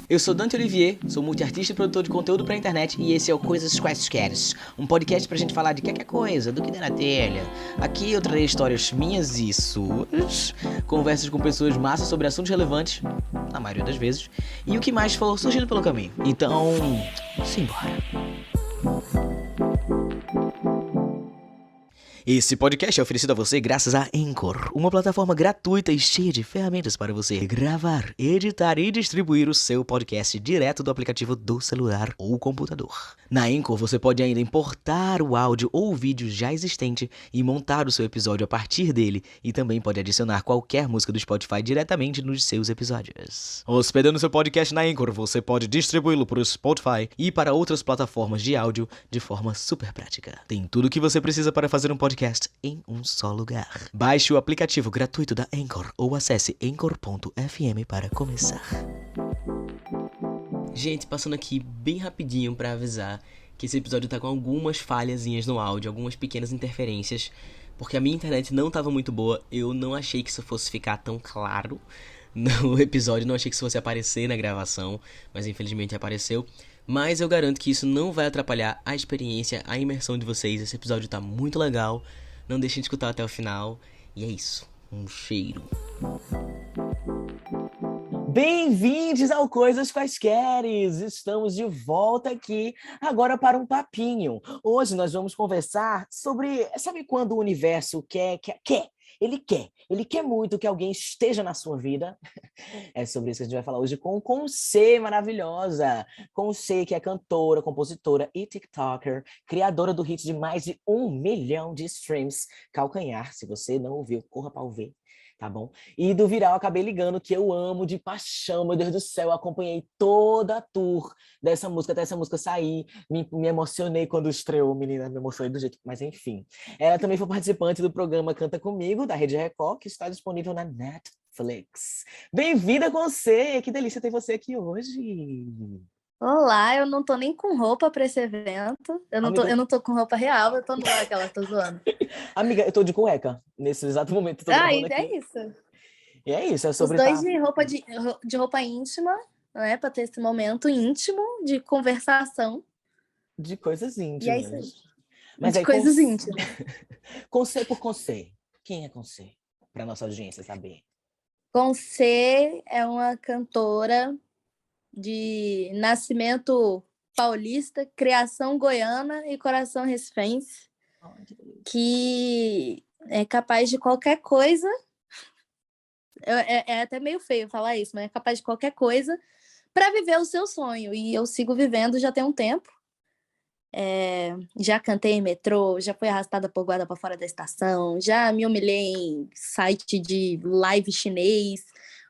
Eu sou Dante Olivier, sou multiartista e produtor de conteúdo pra internet e esse é o Coisas Quaisqueres, um podcast pra gente falar de qualquer coisa, do que der na telha. Aqui eu trarei histórias minhas e suas, conversas com pessoas massas sobre assuntos relevantes, na maioria das vezes, e o que mais for surgindo pelo caminho. Então, simbora. Esse podcast é oferecido a você graças a Anchor, uma plataforma gratuita e cheia de ferramentas para você gravar, editar e distribuir o seu podcast direto do aplicativo do celular ou computador. Na Anchor você pode ainda importar o áudio ou o vídeo já existente e montar o seu episódio a partir dele, e também pode adicionar qualquer música do Spotify diretamente nos seus episódios. Hospedando seu podcast na Anchor, você pode distribuí-lo para o Spotify e para outras plataformas de áudio de forma super prática. Tem tudo o que você precisa para fazer um podcast em um só lugar. Baixe o aplicativo gratuito da Anchor ou acesse anchor.fm para começar. Gente, passando aqui bem rapidinho para avisar que esse episódio tá com algumas falhazinhas no áudio, algumas pequenas interferências, porque a minha internet não tava muito boa. Eu não achei que isso fosse ficar tão claro no episódio, não achei que isso fosse aparecer na gravação, mas infelizmente apareceu. Mas eu garanto que isso não vai atrapalhar a experiência, a imersão de vocês. Esse episódio tá muito legal. Não deixem de escutar até o final. E é isso. Um cheiro. Bem-vindos ao Coisas Quaisqueres! Estamos de volta aqui agora para um papinho. Hoje nós vamos conversar sobre... Sabe quando o universo quer? Ele quer muito que alguém esteja na sua vida. É sobre isso que a gente vai falar hoje com C, maravilhosa. Com C, que é cantora, compositora e TikToker, criadora do hit de mais de 1 milhão de streams. Calcanhar, se você não ouviu, corra para ouvir, tá bom? E do Viral Acabei Ligando, que eu amo de paixão, meu Deus do céu, eu acompanhei toda a tour dessa música, até essa música sair, me emocionei quando estreou, menina, me emocionei do jeito, mas enfim. Ela também foi participante do programa Canta Comigo, da Rede Record, que está disponível na Netflix. Bem-vinda com você, que delícia ter você aqui hoje. Olá, eu não tô nem com roupa pra esse evento. Eu não tô com roupa real, eu tô nua, aquela, tô zoando. Amiga, eu tô de cueca. Nesse exato momento, eu tô gravando aqui. É isso. E é isso, é Os sobre... dois de roupa íntima, né? Pra ter esse momento íntimo de conversação. De coisas E é isso aí. íntimas. Mas de aí, coisas íntimas. Conce por Conce. Quem é Conce? Pra nossa audiência saber. Conce é uma cantora de nascimento paulista, criação goiana e coração recifense, que é capaz de qualquer coisa. É até meio feio falar isso, mas é capaz de qualquer coisa para viver o seu sonho. E eu sigo vivendo já tem um tempo. Já cantei em metrô, já fui arrastada por guarda para fora da estação, já me humilhei em site de live chinês.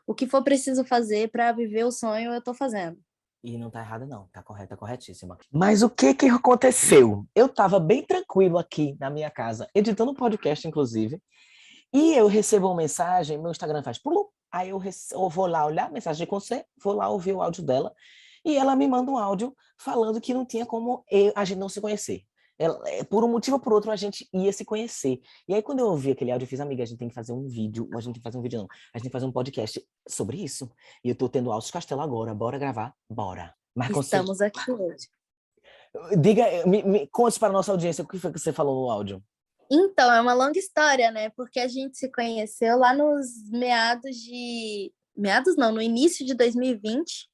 O que for preciso fazer para viver o sonho, eu tô fazendo. E não tá errada não, tá correta, corretíssima. Mas o que aconteceu? Eu tava bem tranquilo aqui na minha casa, editando um podcast, inclusive, e eu recebo uma mensagem, meu Instagram faz pulu, aí eu vou lá olhar a mensagem com você, vou lá ouvir o áudio dela, e ela me manda um áudio falando que não tinha como a gente não se conhecer. Por um motivo ou por outro, a gente ia se conhecer. E aí, quando eu ouvi aquele áudio, eu fiz, amiga, a gente tem que fazer um vídeo, a gente tem que fazer um vídeo não, a gente tem que fazer um podcast sobre isso. E eu tô tendo Altos Castelo agora, bora gravar? Bora. Mas Estamos aqui hoje. Diga, conte para a nossa audiência o que foi que você falou no áudio. Então, é uma longa história, né? Porque a gente se conheceu lá nos no início de 2020,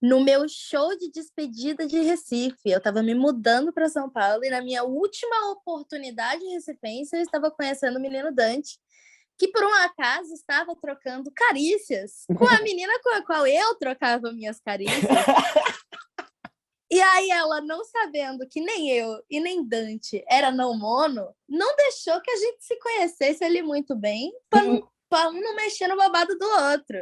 no meu show de despedida de Recife. Eu estava me mudando para São Paulo e na minha última oportunidade em recifense, eu estava conhecendo o menino Dante, que por um acaso estava trocando carícias com a menina com a qual eu trocava minhas carícias. E aí ela, não sabendo que nem eu e nem Dante era não mono, não deixou que a gente se conhecesse ali muito bem para um não mexer no babado do outro.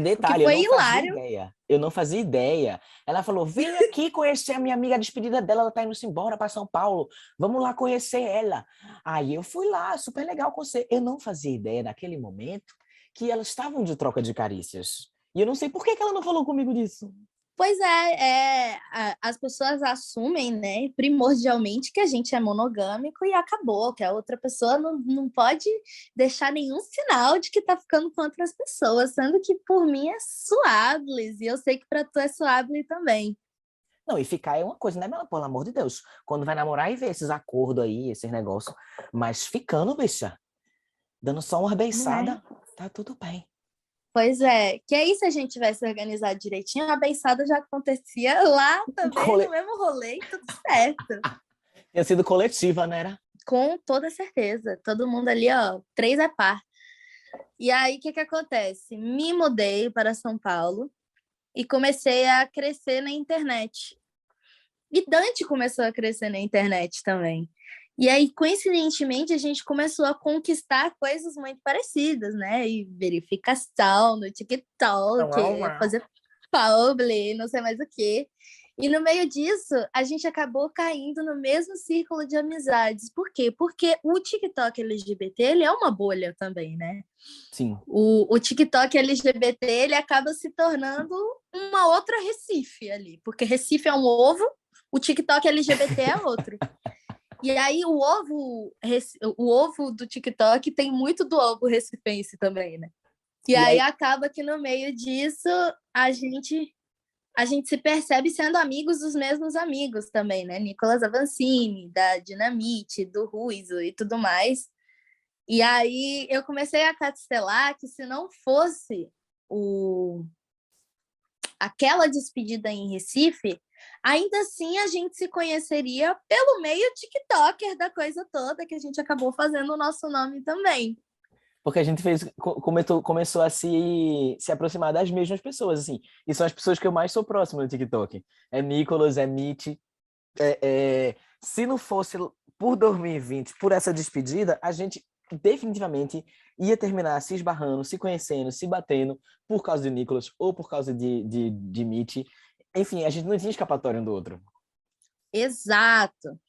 Detalhe, eu não fazia ideia. Eu não fazia ideia. Ela falou, vem aqui conhecer a minha amiga, a despedida dela, ela tá indo-se embora para São Paulo. Vamos lá conhecer ela. Aí eu fui lá, super legal com você. Eu não fazia ideia naquele momento que elas estavam de troca de carícias. E eu não sei por que ela não falou comigo disso. Pois as pessoas assumem, né, primordialmente que a gente é monogâmico e acabou, que a outra pessoa não pode deixar nenhum sinal de que tá ficando com outras pessoas, sendo que por mim é suables, e eu sei que para tu é suable também. Não, e ficar é uma coisa, né, pelo amor de Deus. Quando vai namorar e ver esses acordos aí, esses negócios. Mas ficando, bicha, dando só uma Não é? beiçada, tá tudo bem. Pois é, que aí se a gente tivesse organizado direitinho, a beiçada já acontecia lá também, no Cole... mesmo rolê, e tudo certo. Tinha sido coletiva, né? Era? Com toda certeza. Todo mundo ali, ó, três a par. E aí, o que que acontece? Me mudei para São Paulo e comecei a crescer na internet. E Dante começou a crescer na internet também. E aí, coincidentemente, a gente começou a conquistar coisas muito parecidas, né? E verificação no TikTok, Uau, uau. fazer publi, não sei mais o quê. E no meio disso, a gente acabou caindo no mesmo círculo de amizades. Por quê? Porque o TikTok LGBT, ele é uma bolha também, né? Sim. O TikTok LGBT, ele acaba se tornando uma outra Recife ali. Porque Recife é um ovo, o TikTok LGBT é outro. E aí o ovo do TikTok tem muito do ovo recifense também, né? E E aí aí, acaba que no meio disso a gente a gente se percebe sendo amigos dos mesmos amigos também, né? Nicolas Avancini, da Dinamite, do Ruizo e tudo mais. E aí eu comecei a castelar que se não fosse o aquela despedida em Recife, ainda assim a gente se conheceria pelo meio TikToker da coisa toda, que a gente acabou fazendo o nosso nome também. porque a gente começou a se aproximar das mesmas pessoas, assim. E são as pessoas que eu mais sou próximo no TikTok. É Nicolas, é Mitch. Se não fosse por 2020, por essa despedida, a gente definitivamente ia terminar se esbarrando, se conhecendo, se batendo por causa de Nicolas ou por causa de Mitch. Enfim, a gente não tinha escapatória um do outro. Exato.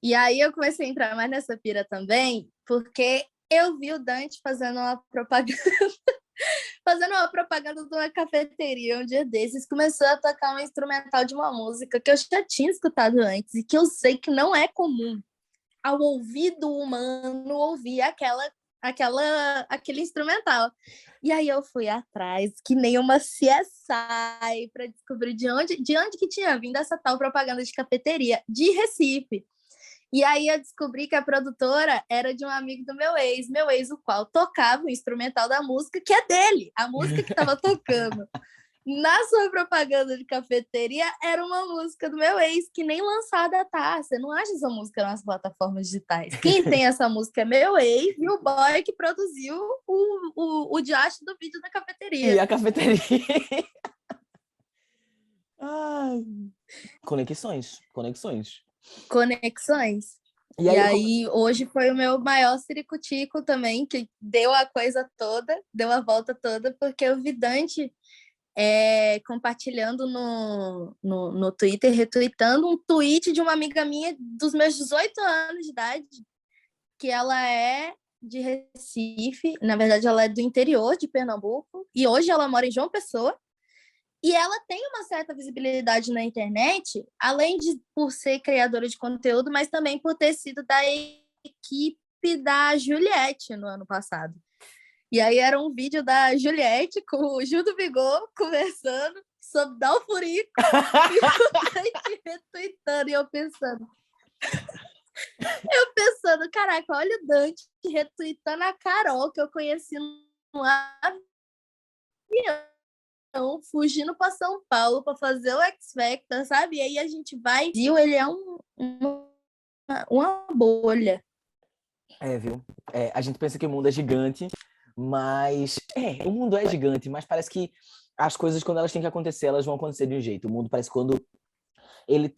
E aí eu comecei a entrar mais nessa pira também, porque eu vi o Dante fazendo uma propaganda de uma cafeteria um dia desses, começou a tocar um instrumental de uma música que eu já tinha escutado antes e que eu sei que não é comum ao ouvido humano ouvir aquele instrumental. E aí eu fui atrás, que nem uma CSI, para descobrir de onde que tinha vindo essa tal propaganda de cafeteria de Recife. E aí eu descobri que a produtora era de um amigo do meu ex, o qual tocava o instrumental da música, que é dele, a música que estava tocando. Na sua propaganda de cafeteria, era uma música do meu ex, que nem lançada tá. Você não acha essa música nas plataformas digitais. Quem tem essa música é meu ex e o boy que produziu o diacho do vídeo da E cafeteria. a cafeteria. Ai. Conexões, conexões. Conexões. E E aí, aí, hoje foi o meu maior ciricutico também, que deu a coisa toda, deu a volta toda, porque eu vi Dante compartilhando no Twitter, retweetando um tweet de uma amiga minha dos meus 18 anos de idade, que ela é de Recife, na verdade ela é do interior de Pernambuco, e hoje ela mora em João Pessoa, e ela tem uma certa visibilidade na internet, além de por ser criadora de conteúdo, mas também por ter sido da equipe da Juliette no ano passado. E aí era um vídeo da Juliette com o Gil do Vigor conversando sobre dar o furico e o Dante retweetando. E eu pensando, caraca, olha o Dante retweetando a Carol, que eu conheci no avião, fugindo para São Paulo para fazer o X Factor, sabe? E aí a gente vai. Ele é uma bolha. viu? A gente pensa que o mundo é gigante, mas o mundo é gigante, mas parece que as coisas, quando elas têm que acontecer, elas vão acontecer de um jeito. O mundo parece que quando ele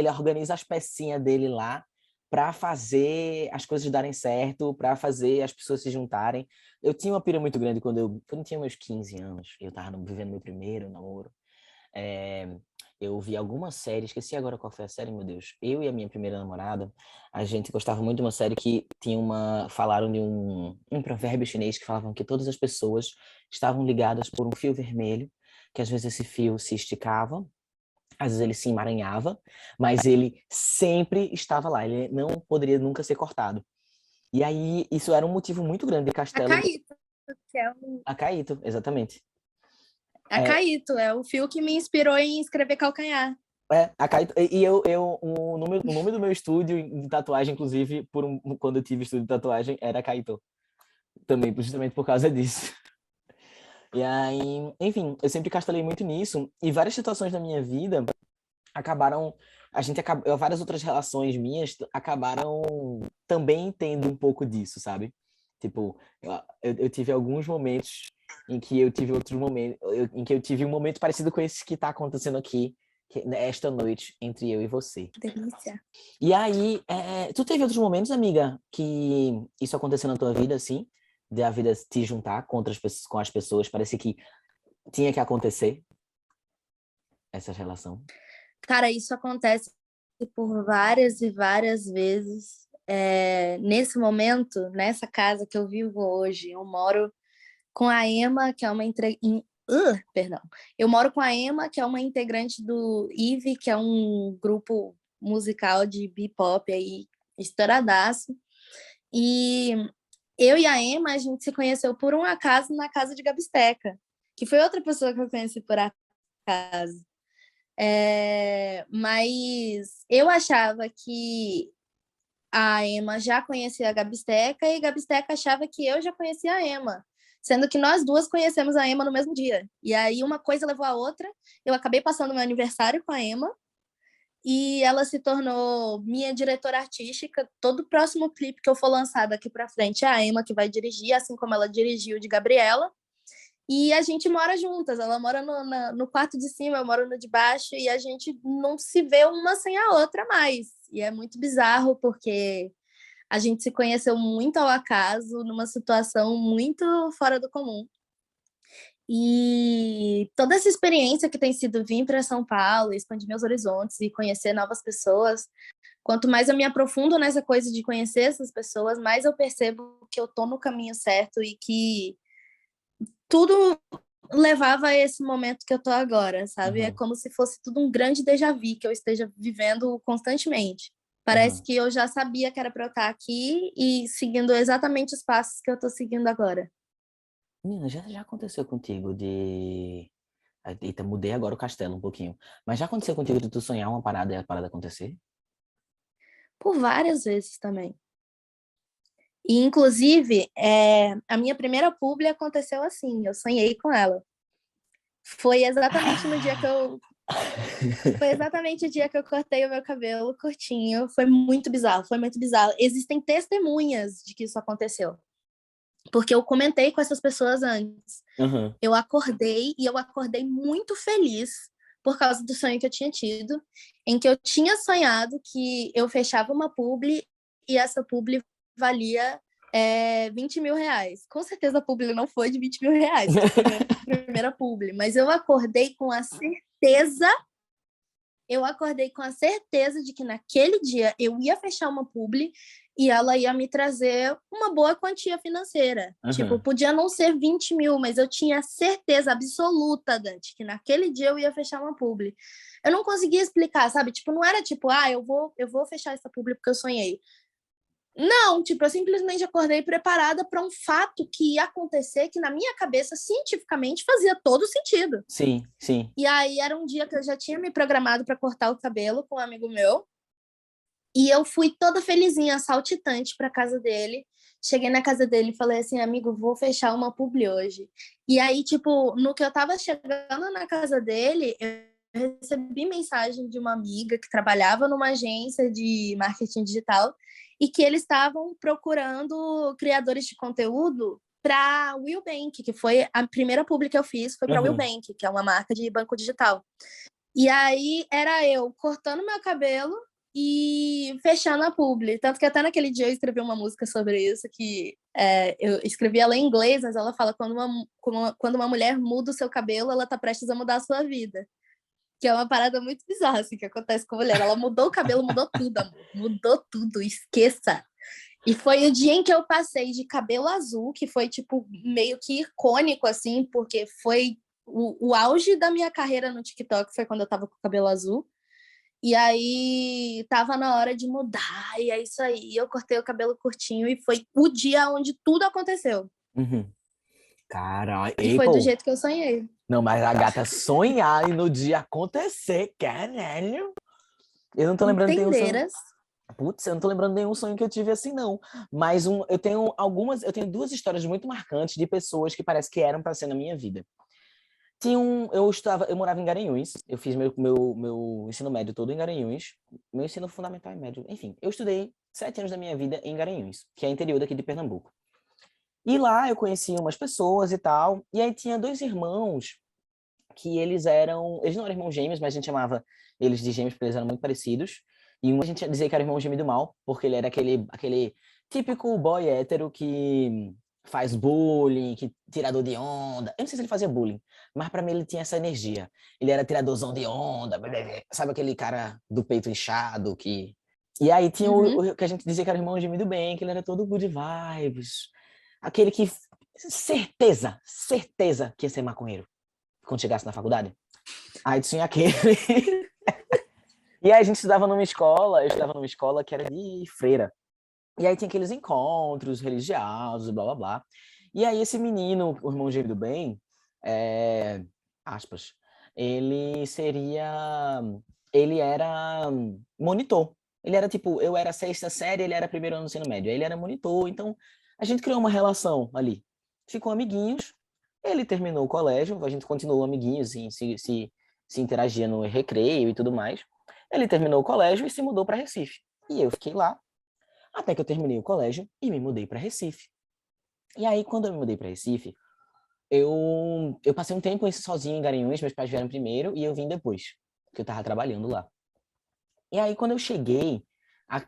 organiza as pecinhas dele lá para fazer as coisas darem certo, para fazer as pessoas se juntarem. Eu tinha uma pira muito grande quando eu tinha meus 15 anos, eu tava vivendo meu primeiro namoro. Eu vi alguma série, esqueci agora qual foi a série, meu Deus. Eu e a minha primeira namorada, a gente gostava muito de uma série que falaram de um provérbio chinês que falavam que todas as pessoas estavam ligadas por um fio vermelho, que às vezes esse fio se esticava Às vezes ele se emaranhava, mas ele sempre estava lá, ele não poderia nunca ser cortado. E aí, isso era um motivo muito grande de A Castelo Caíto, que é o... a Caíto, exatamente. A É, Caíto, é o fio que me inspirou em escrever Calcanhar. a Caíto, e o nome do meu estúdio de tatuagem, inclusive, quando eu tive estúdio de tatuagem, era Caíto. Também, justamente por causa disso. E aí, enfim, eu sempre castelei muito nisso, e várias situações da minha vida acabaram, várias outras relações minhas acabaram também tendo um pouco disso, sabe? Tipo, eu tive alguns momentos em que eu tive outros momentos, em que eu tive um momento parecido com esse que está acontecendo aqui, esta noite, entre eu e você. Delícia. E aí, tu teve outros momentos, amiga, que isso aconteceu na tua vida, assim? De a vida te juntar com as pessoas, parecia que tinha que acontecer essa relação? Cara, isso acontece por várias e várias vezes. Nesse momento, nessa casa que eu vivo hoje, eu moro com a Emma, que é uma perdão. Eu moro com a Emma, que é uma integrante do IVE, que é um grupo musical de bebop aí estouradaço. E eu e a Emma, a gente se conheceu por um acaso na casa de Gabisteca, que foi outra pessoa que eu conheci por acaso. Mas eu achava que a Emma já conhecia a Gabisteca e a Gabisteca achava que eu já conhecia a Emma, sendo que nós duas conhecemos a Emma no mesmo dia. E aí uma coisa levou a outra, eu acabei passando meu aniversário com a Emma e ela se tornou minha diretora artística. Todo o próximo clipe que eu for lançar daqui para frente é a Emma que vai dirigir, assim como ela dirigiu o de Gabriela. E a gente mora juntas, ela mora no quarto de cima, eu moro no de baixo, e a gente não se vê uma sem a outra mais. E é muito bizarro, porque a gente se conheceu muito ao acaso, numa situação muito fora do comum. E toda essa experiência que tem sido vir para São Paulo, expandir meus horizontes e conhecer novas pessoas, quanto mais eu me aprofundo nessa coisa de conhecer essas pessoas, mais eu percebo que eu tô no caminho certo e que tudo levava a esse momento que eu tô agora, sabe? É Uhum, como se fosse tudo um grande déjà vu que eu esteja vivendo constantemente. Parece uhum. que eu já sabia que era para eu estar aqui e seguindo exatamente os passos que eu tô seguindo agora. Menina, já aconteceu contigo de... Eita, mudei agora o castelo um pouquinho. Mas já aconteceu contigo de tu sonhar uma parada e a parada acontecer? Por várias vezes também. E, inclusive, a minha primeira publi aconteceu assim, eu sonhei com ela. Foi exatamente no dia que eu Foi exatamente o dia que eu cortei o meu cabelo curtinho. Foi muito bizarro, foi muito bizarro. Existem testemunhas de que isso aconteceu. Porque eu comentei com essas pessoas antes. Uhum. Eu acordei e eu acordei muito feliz por causa do sonho que eu tinha tido, em que eu tinha sonhado que eu fechava uma publi e essa publi valia 20 mil reais. Com certeza a publi não foi de 20 mil reais, porque foi minha primeira publi, mas eu acordei com a certeza de que naquele dia eu ia fechar uma publi e ela ia me trazer uma boa quantia financeira. Tipo, Uhum. podia não ser 20 mil, mas eu tinha certeza absoluta, Dante, que naquele dia eu ia fechar uma publi. Eu não conseguia explicar, sabe? Tipo, não era tipo, eu vou fechar essa publi porque eu sonhei. Não, tipo, eu simplesmente acordei preparada para um fato que ia acontecer que na minha cabeça, cientificamente, fazia todo sentido. Sim, sim. E aí era um dia que eu já tinha me programado para cortar o cabelo com um amigo meu. E eu fui toda felizinha, saltitante para casa dele. Cheguei na casa dele e falei assim, amigo, vou fechar uma publi hoje. E aí, tipo, no que eu tava chegando na casa dele, eu recebi mensagem de uma amiga que trabalhava numa agência de marketing digital e que eles estavam procurando criadores de conteúdo para Will Bank, que foi a primeira publi que eu fiz, foi para Will Uhum. Bank, que é uma marca de banco digital. E aí era eu cortando meu cabelo e fechando a publi. Tanto que até naquele dia eu escrevi uma música sobre isso, que eu escrevi ela em inglês, mas ela fala quando uma mulher muda o seu cabelo, ela tá prestes a mudar a sua vida. Que é uma parada muito bizarra, assim, que acontece com a mulher. Ela mudou o cabelo, mudou tudo, amor. Mudou tudo, esqueça. E foi o dia em que eu passei de cabelo azul, que foi, tipo, meio que icônico, assim, porque foi o auge da minha carreira no TikTok foi quando eu tava com o cabelo azul. E aí tava na hora de mudar, e é isso aí. Eu cortei o cabelo curtinho e foi o dia onde tudo aconteceu. Uhum. Cara, E ei, foi do pô. jeito que eu sonhei. Não, mas a gata sonhar e no dia acontecer, caralho. Eu não tô lembrando de nenhum sonho. Entenderas? Putz, eu não tô lembrando de nenhum sonho que eu tive assim, não. Mas eu tenho duas histórias muito marcantes de pessoas que parece que eram para ser na minha vida. Eu morava em Garanhuns, eu fiz meu ensino médio todo em Garanhuns, meu ensino fundamental e médio, enfim, eu estudei 7 anos da minha vida em Garanhuns, que é interior daqui de Pernambuco. E lá eu conheci umas pessoas e tal, e aí tinha dois irmãos que eles não eram irmãos gêmeos, mas a gente chamava eles de gêmeos porque eles eram muito parecidos. E um a gente dizia que era irmão gêmeo do mal, porque ele era aquele típico boy hétero que faz bullying, que tirador de onda. Eu não sei se ele fazia bullying, mas para mim ele tinha essa energia. Ele era tiradorzão de onda, sabe aquele cara do peito inchado que... E aí tinha o que a gente dizia que era irmão gêmeo do bem, que ele era todo good vibes. Aquele que certeza que ia ser maconheiro quando chegasse na faculdade. Aí tinha aquele. E aí a gente estudava numa escola, eu estudava numa escola que era de freira. E aí tinha aqueles encontros religiosos, blá blá blá. E aí esse menino, o irmão gêmeo do bem, aspas, ele seria. Ele era monitor. Ele era tipo, eu era sexta série, ele era primeiro ano do ensino médio. Ele era monitor, então a gente criou uma relação ali. Ficou amiguinhos. Ele terminou o colégio, a gente continuou amiguinhos, assim, se interagia no recreio e tudo mais. Ele terminou o colégio e se mudou para Recife. E eu fiquei lá, até que eu terminei o colégio e me mudei para Recife. E aí, quando eu me mudei para Recife, eu passei um tempo sozinho em Garanhuns, meus pais vieram primeiro e eu vim depois, porque eu estava trabalhando lá. E aí, quando eu cheguei,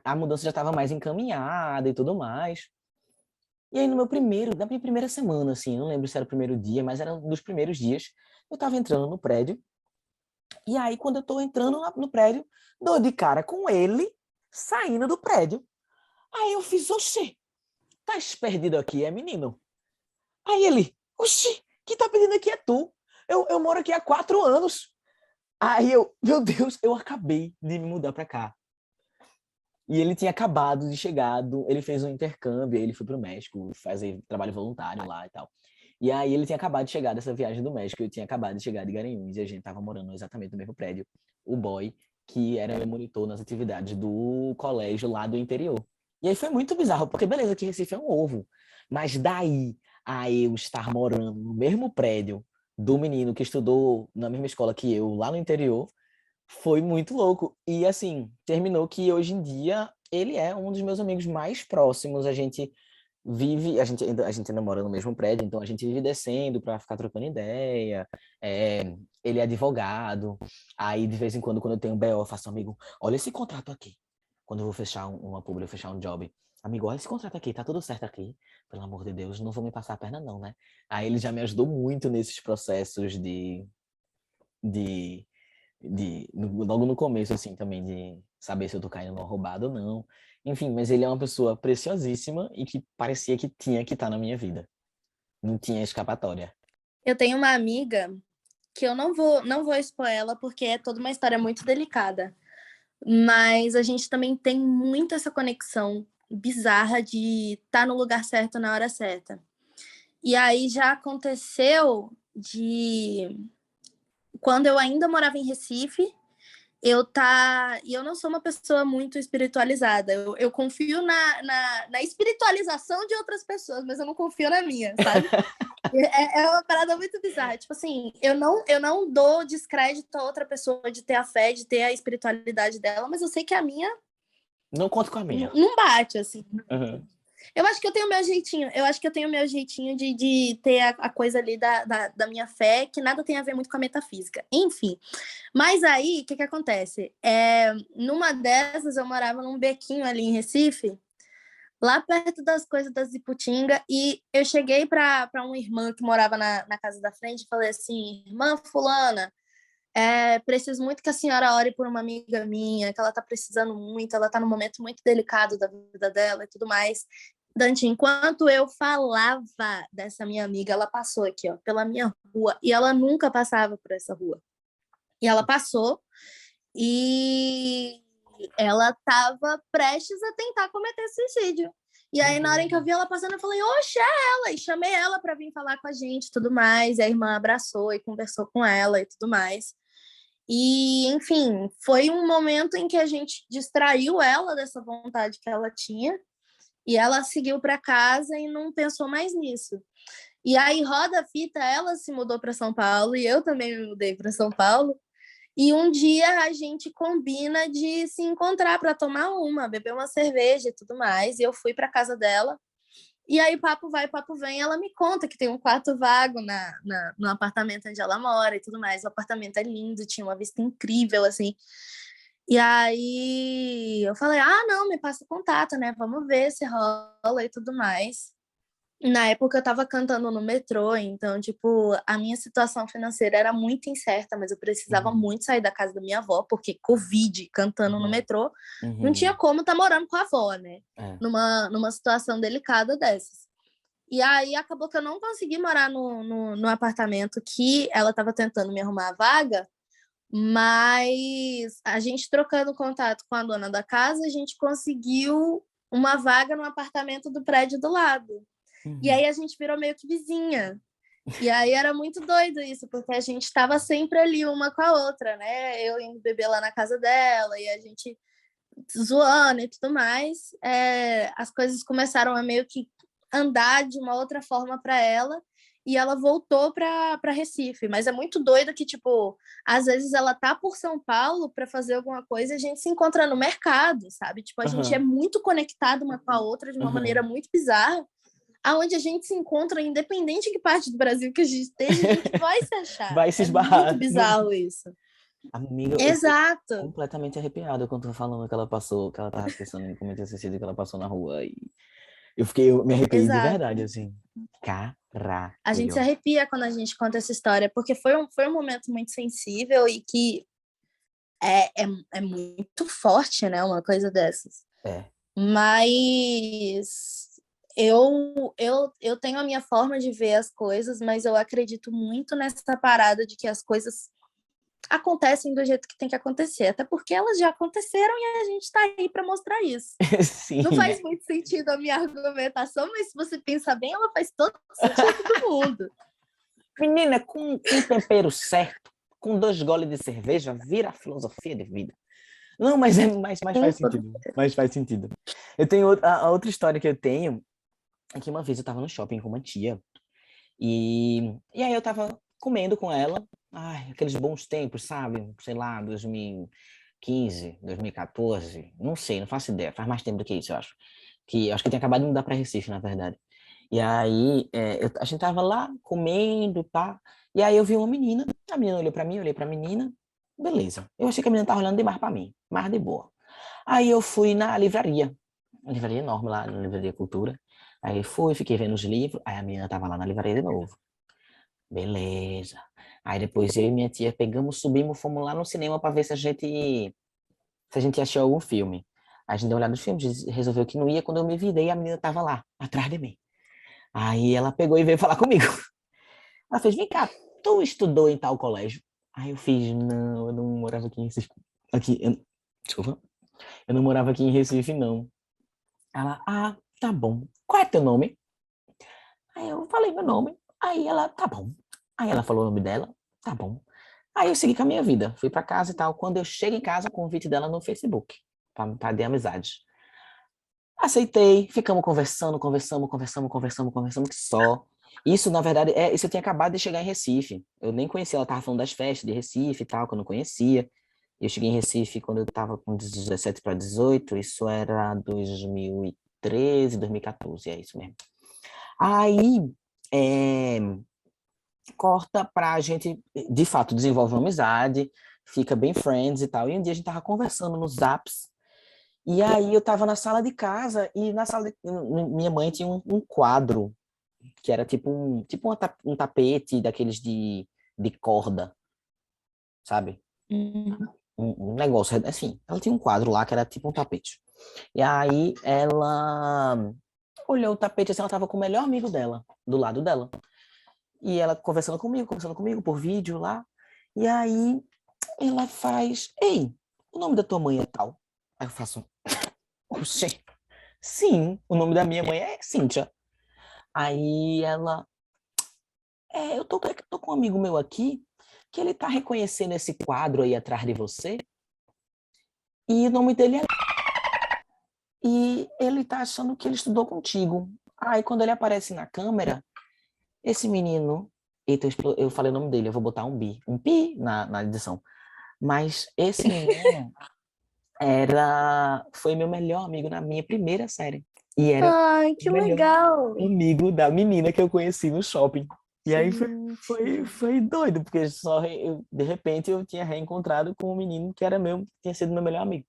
a mudança já estava mais encaminhada e tudo mais. E aí, na minha primeira semana, assim, não lembro se era o primeiro dia, mas era um dos primeiros dias, eu estava entrando no prédio. E aí, quando eu estou entrando no prédio, dou de cara com ele saindo do prédio. Aí eu fiz, oxê, tá perdido aqui, é menino? Aí ele, oxi, quem tá pedindo aqui é tu. Eu moro aqui há 4 anos. Aí eu, meu Deus, eu acabei de me mudar pra cá. E ele tinha acabado de chegar, ele fez um intercâmbio, aí ele foi pro México fazer trabalho voluntário lá e tal. E aí ele tinha acabado de chegar dessa viagem do México, eu tinha acabado de chegar de Garanhuns, e a gente tava morando exatamente no mesmo prédio. O boy, que era meu monitor nas atividades do colégio lá do interior. E aí foi muito bizarro, porque beleza que Recife é um ovo, mas daí a eu estar morando no mesmo prédio do menino que estudou na mesma escola que eu, lá no interior, foi muito louco. E assim, terminou que hoje em dia ele é um dos meus amigos mais próximos. A gente ainda mora no mesmo prédio, então a gente vive descendo para ficar trocando ideia. Ele é advogado. Aí, de vez em quando eu tenho BO, eu faço, amigo, olha esse contrato aqui. Quando eu vou fechar uma publi, eu fechar um job. Amigo, olha esse contrato aqui, tá tudo certo aqui. Pelo amor de Deus, não vou me passar a perna não, né? Aí ele já me ajudou muito nesses processos de logo no começo, assim, também, de saber se eu tô caindo numa roubada ou não. Enfim, mas ele é uma pessoa preciosíssima e que parecia que tinha que estar na minha vida. Não tinha escapatória. Eu tenho uma amiga que eu não vou expor ela porque é toda uma história muito delicada. Mas a gente também tem muito essa conexão bizarra de estar no lugar certo na hora certa. E aí já aconteceu de quando eu ainda morava em Recife, e eu não sou uma pessoa muito espiritualizada. Eu confio na espiritualização de outras pessoas, mas eu não confio na minha, sabe? É uma parada muito bizarra. Tipo assim, eu não dou descrédito a outra pessoa de ter a fé, de ter a espiritualidade dela, mas eu sei que a minha Não conto com a minha. não bate, assim. Uhum. Eu acho que eu tenho meu jeitinho. Eu acho que eu tenho meu jeitinho de ter a coisa ali da minha fé, que nada tem a ver muito com a metafísica. Enfim. Mas aí, o que acontece? Numa dessas, eu morava num bequinho ali em Recife, lá perto das coisas das Iputinga, e eu cheguei para uma irmã que morava na casa da frente e falei assim, irmã fulana, preciso muito que a senhora ore por uma amiga minha, que ela tá precisando muito, ela tá num momento muito delicado da vida dela e tudo mais. Dante, enquanto eu falava dessa minha amiga, ela passou aqui, ó, pela minha rua, e ela nunca passava por essa rua. E ela passou e ela estava prestes a tentar cometer suicídio. E aí, na hora em que eu vi ela passando, eu falei, oxe, é ela! E chamei ela para vir falar com a gente e tudo mais. E a irmã abraçou e conversou com ela e tudo mais. E, enfim, foi um momento em que a gente distraiu ela dessa vontade que ela tinha. E ela seguiu para casa e não pensou mais nisso. E aí, roda a fita, ela se mudou para São Paulo e eu também me mudei para São Paulo. E um dia a gente combina de se encontrar para tomar uma, beber uma cerveja e tudo mais. E eu fui para casa dela. E aí, papo vai, papo vem. Ela me conta que tem um quarto vago no apartamento onde ela mora e tudo mais. O apartamento é lindo, tinha uma vista incrível, assim. E aí eu falei, ah, não, me passa o contato, né? Vamos ver se rola e tudo mais. Na época eu tava cantando no metrô, então, tipo, a minha situação financeira era muito incerta, mas eu precisava muito sair da casa da minha avó, porque Covid, cantando no metrô, não tinha como estar morando com a avó, né? Numa situação delicada dessas. E aí acabou que eu não consegui morar no apartamento que ela estava tentando me arrumar a vaga, mas a gente trocando contato com a dona da casa, a gente conseguiu uma vaga no apartamento do prédio do lado. E aí a gente virou meio que vizinha. E aí era muito doido isso, porque a gente estava sempre ali uma com a outra, né? Eu indo beber lá na casa dela e a gente zoando e tudo mais. As coisas começaram a meio que andar de uma outra forma para ela e ela voltou para Recife. Mas é muito doido que, tipo, às vezes ela tá por São Paulo para fazer alguma coisa e a gente se encontra no mercado, sabe? Tipo, a gente é muito conectado uma com a outra de uma maneira muito bizarra, aonde a gente se encontra, independente de que parte do Brasil que a gente esteja, a gente vai se achar. Vai se É esbarrar. muito bizarro isso. Amiga, eu tô Exato. completamente arrepiado quando tu tá falando que ela passou, que ela tava pensando em cometer suicídio, que ela passou na rua. E eu me arrepiei de Exato. verdade, assim. Caraca. A gente se arrepia quando a gente conta essa história, porque foi um momento muito sensível e que é muito forte, né? Uma coisa dessas. Mas eu tenho a minha forma de ver as coisas, mas eu acredito muito nessa parada de que as coisas acontecem do jeito que tem que acontecer, até porque elas já aconteceram e a gente está aí para mostrar isso. Sim. Não faz muito sentido a minha argumentação, mas se você pensar bem, ela faz todo sentido do mundo. Menina, com um tempero certo, com 2 goles de cerveja, vira a filosofia de vida. Não, mas faz sentido. Mas faz sentido. Eu tenho a outra história que eu tenho é que uma vez eu tava no shopping com uma tia e aí eu tava comendo com ela, aqueles bons tempos, sabe? Sei lá, 2015, 2014, não sei, não faço ideia, faz mais tempo do que isso, eu acho. Acho que eu tinha acabado de mudar pra Recife, na verdade. E aí, a gente tava lá comendo, pá, e aí eu vi uma menina, a menina olhou pra mim, eu olhei pra menina, beleza. Eu achei que a menina tava olhando demais pra mim, mas de boa. Aí eu fui na livraria, uma livraria enorme lá, na Livraria Cultura. Aí fiquei vendo os livros, aí a menina tava lá na livraria de novo. Beleza. Aí depois eu e minha tia pegamos, subimos, fomos lá no cinema pra ver se a gente achou algum filme. Aí a gente deu uma olhada nos filmes, resolveu que não ia, quando eu me virei, a menina tava lá, atrás de mim. Aí ela pegou e veio falar comigo. Ela fez, vem cá, tu estudou em tal colégio? Aí eu fiz, não, eu não morava aqui em Recife. Desculpa. Eu não morava aqui em Recife, não. Ela, tá bom. Qual é teu nome? Aí eu falei meu nome. Aí ela, tá bom. Aí ela falou o nome dela, tá bom. Aí eu segui com a minha vida, fui pra casa e tal. Quando eu chego em casa, o convite dela no Facebook, pra de amizade. Aceitei, ficamos conversamos que só. Isso, na verdade, isso eu tinha acabado de chegar em Recife. Eu nem conhecia, ela tava falando das festas de Recife e tal, que eu não conhecia. Eu cheguei em Recife quando eu tava com 17 para 18, isso era 2013, 2014, é isso mesmo. Aí, corta pra gente, de fato, desenvolve uma amizade, fica bem friends e tal. E um dia a gente tava conversando nos Zaps, e aí eu tava na sala de casa, e minha mãe tinha um quadro, que era tipo um tapete daqueles de corda, sabe? Um negócio, assim, ela tinha um quadro lá que era tipo um tapete. E aí olhou o tapete assim, ela tava com o melhor amigo dela, do lado dela. E ela conversando comigo por vídeo lá. E aí ela faz, ei, o nome da tua mãe é tal? Aí eu faço, oxê, sim, o nome da minha mãe é Cíntia. Aí ela, tô com um amigo meu aqui, que ele tá reconhecendo esse quadro aí atrás de você, e o nome dele é... E ele tá achando que ele estudou contigo. Aí quando ele aparece na câmera, esse menino... Eita, eu falei o nome dele, eu vou botar um pi na edição. Mas esse menino foi meu melhor amigo na minha primeira série. E era Ai, o que melhor legal! amigo da menina que eu conheci no shopping. E aí Gente. foi doido, porque de repente eu tinha reencontrado com um menino que era meu, que tinha sido meu melhor amigo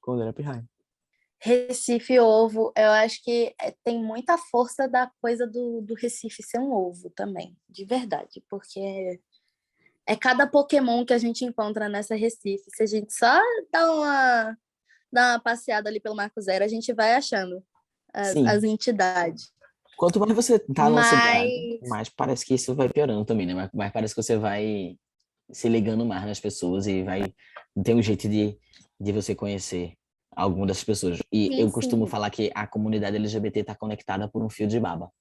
quando eu era pirraia. Recife ovo, eu acho que tem muita força da coisa do Recife ser um ovo também, de verdade, porque é cada Pokémon que a gente encontra nessa Recife. Se a gente só dá uma passeada ali pelo Marco Zero, a gente vai achando as Sim. entidades. Quanto mais você tá numa cidade, Mas, mais parece que isso vai piorando também, né? Mais parece que você vai se ligando mais nas pessoas e vai ter um jeito de você conhecer alguma das pessoas. E sim, eu costumo sim, falar que a comunidade LGBT está conectada por um fio de baba.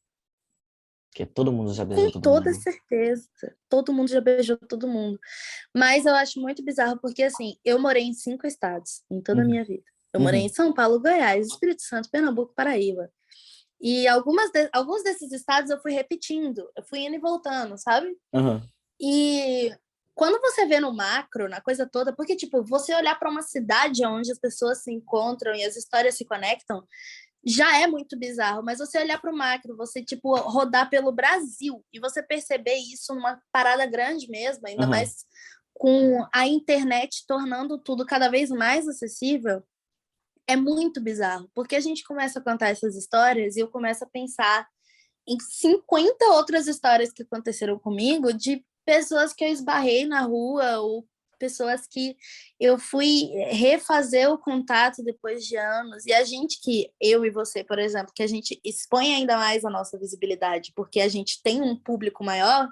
Porque todo mundo já beijou com todo toda mundo. certeza. Todo mundo já beijou todo mundo. Mas eu acho muito bizarro, porque assim, eu morei em 5 estados em toda a Uhum, minha vida. Eu morei em uhum, São Paulo, Goiás, Espírito Santo, Pernambuco, Paraíba. E alguns desses estados eu fui repetindo, eu fui indo e voltando, sabe? uhum, E quando você vê no macro, na coisa toda, porque, tipo, você olhar para uma cidade onde as pessoas se encontram e as histórias se conectam, já é muito bizarro, mas você olhar para o macro, você, tipo, rodar pelo Brasil e você perceber isso numa parada grande mesmo, ainda uhum. mais com a internet tornando tudo cada vez mais acessível, é muito bizarro, porque a gente começa a contar essas histórias e eu começo a pensar em 50 outras histórias que aconteceram comigo de pessoas que eu esbarrei na rua ou pessoas que eu fui refazer o contato depois de anos. E a gente que, eu e você, por exemplo, que a gente expõe ainda mais a nossa visibilidade porque a gente tem um público maior,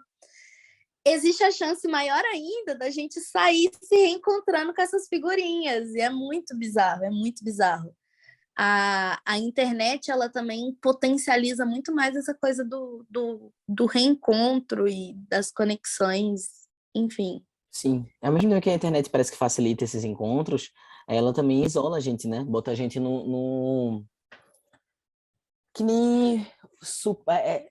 existe a chance maior ainda da gente sair se reencontrando com essas figurinhas. E é muito bizarro, é muito bizarro. A internet ela também potencializa muito mais essa coisa do reencontro e das conexões, enfim. Sim. Ao mesmo tempo que a internet parece que facilita esses encontros, ela também isola a gente, né? Bota a gente no... Que nem...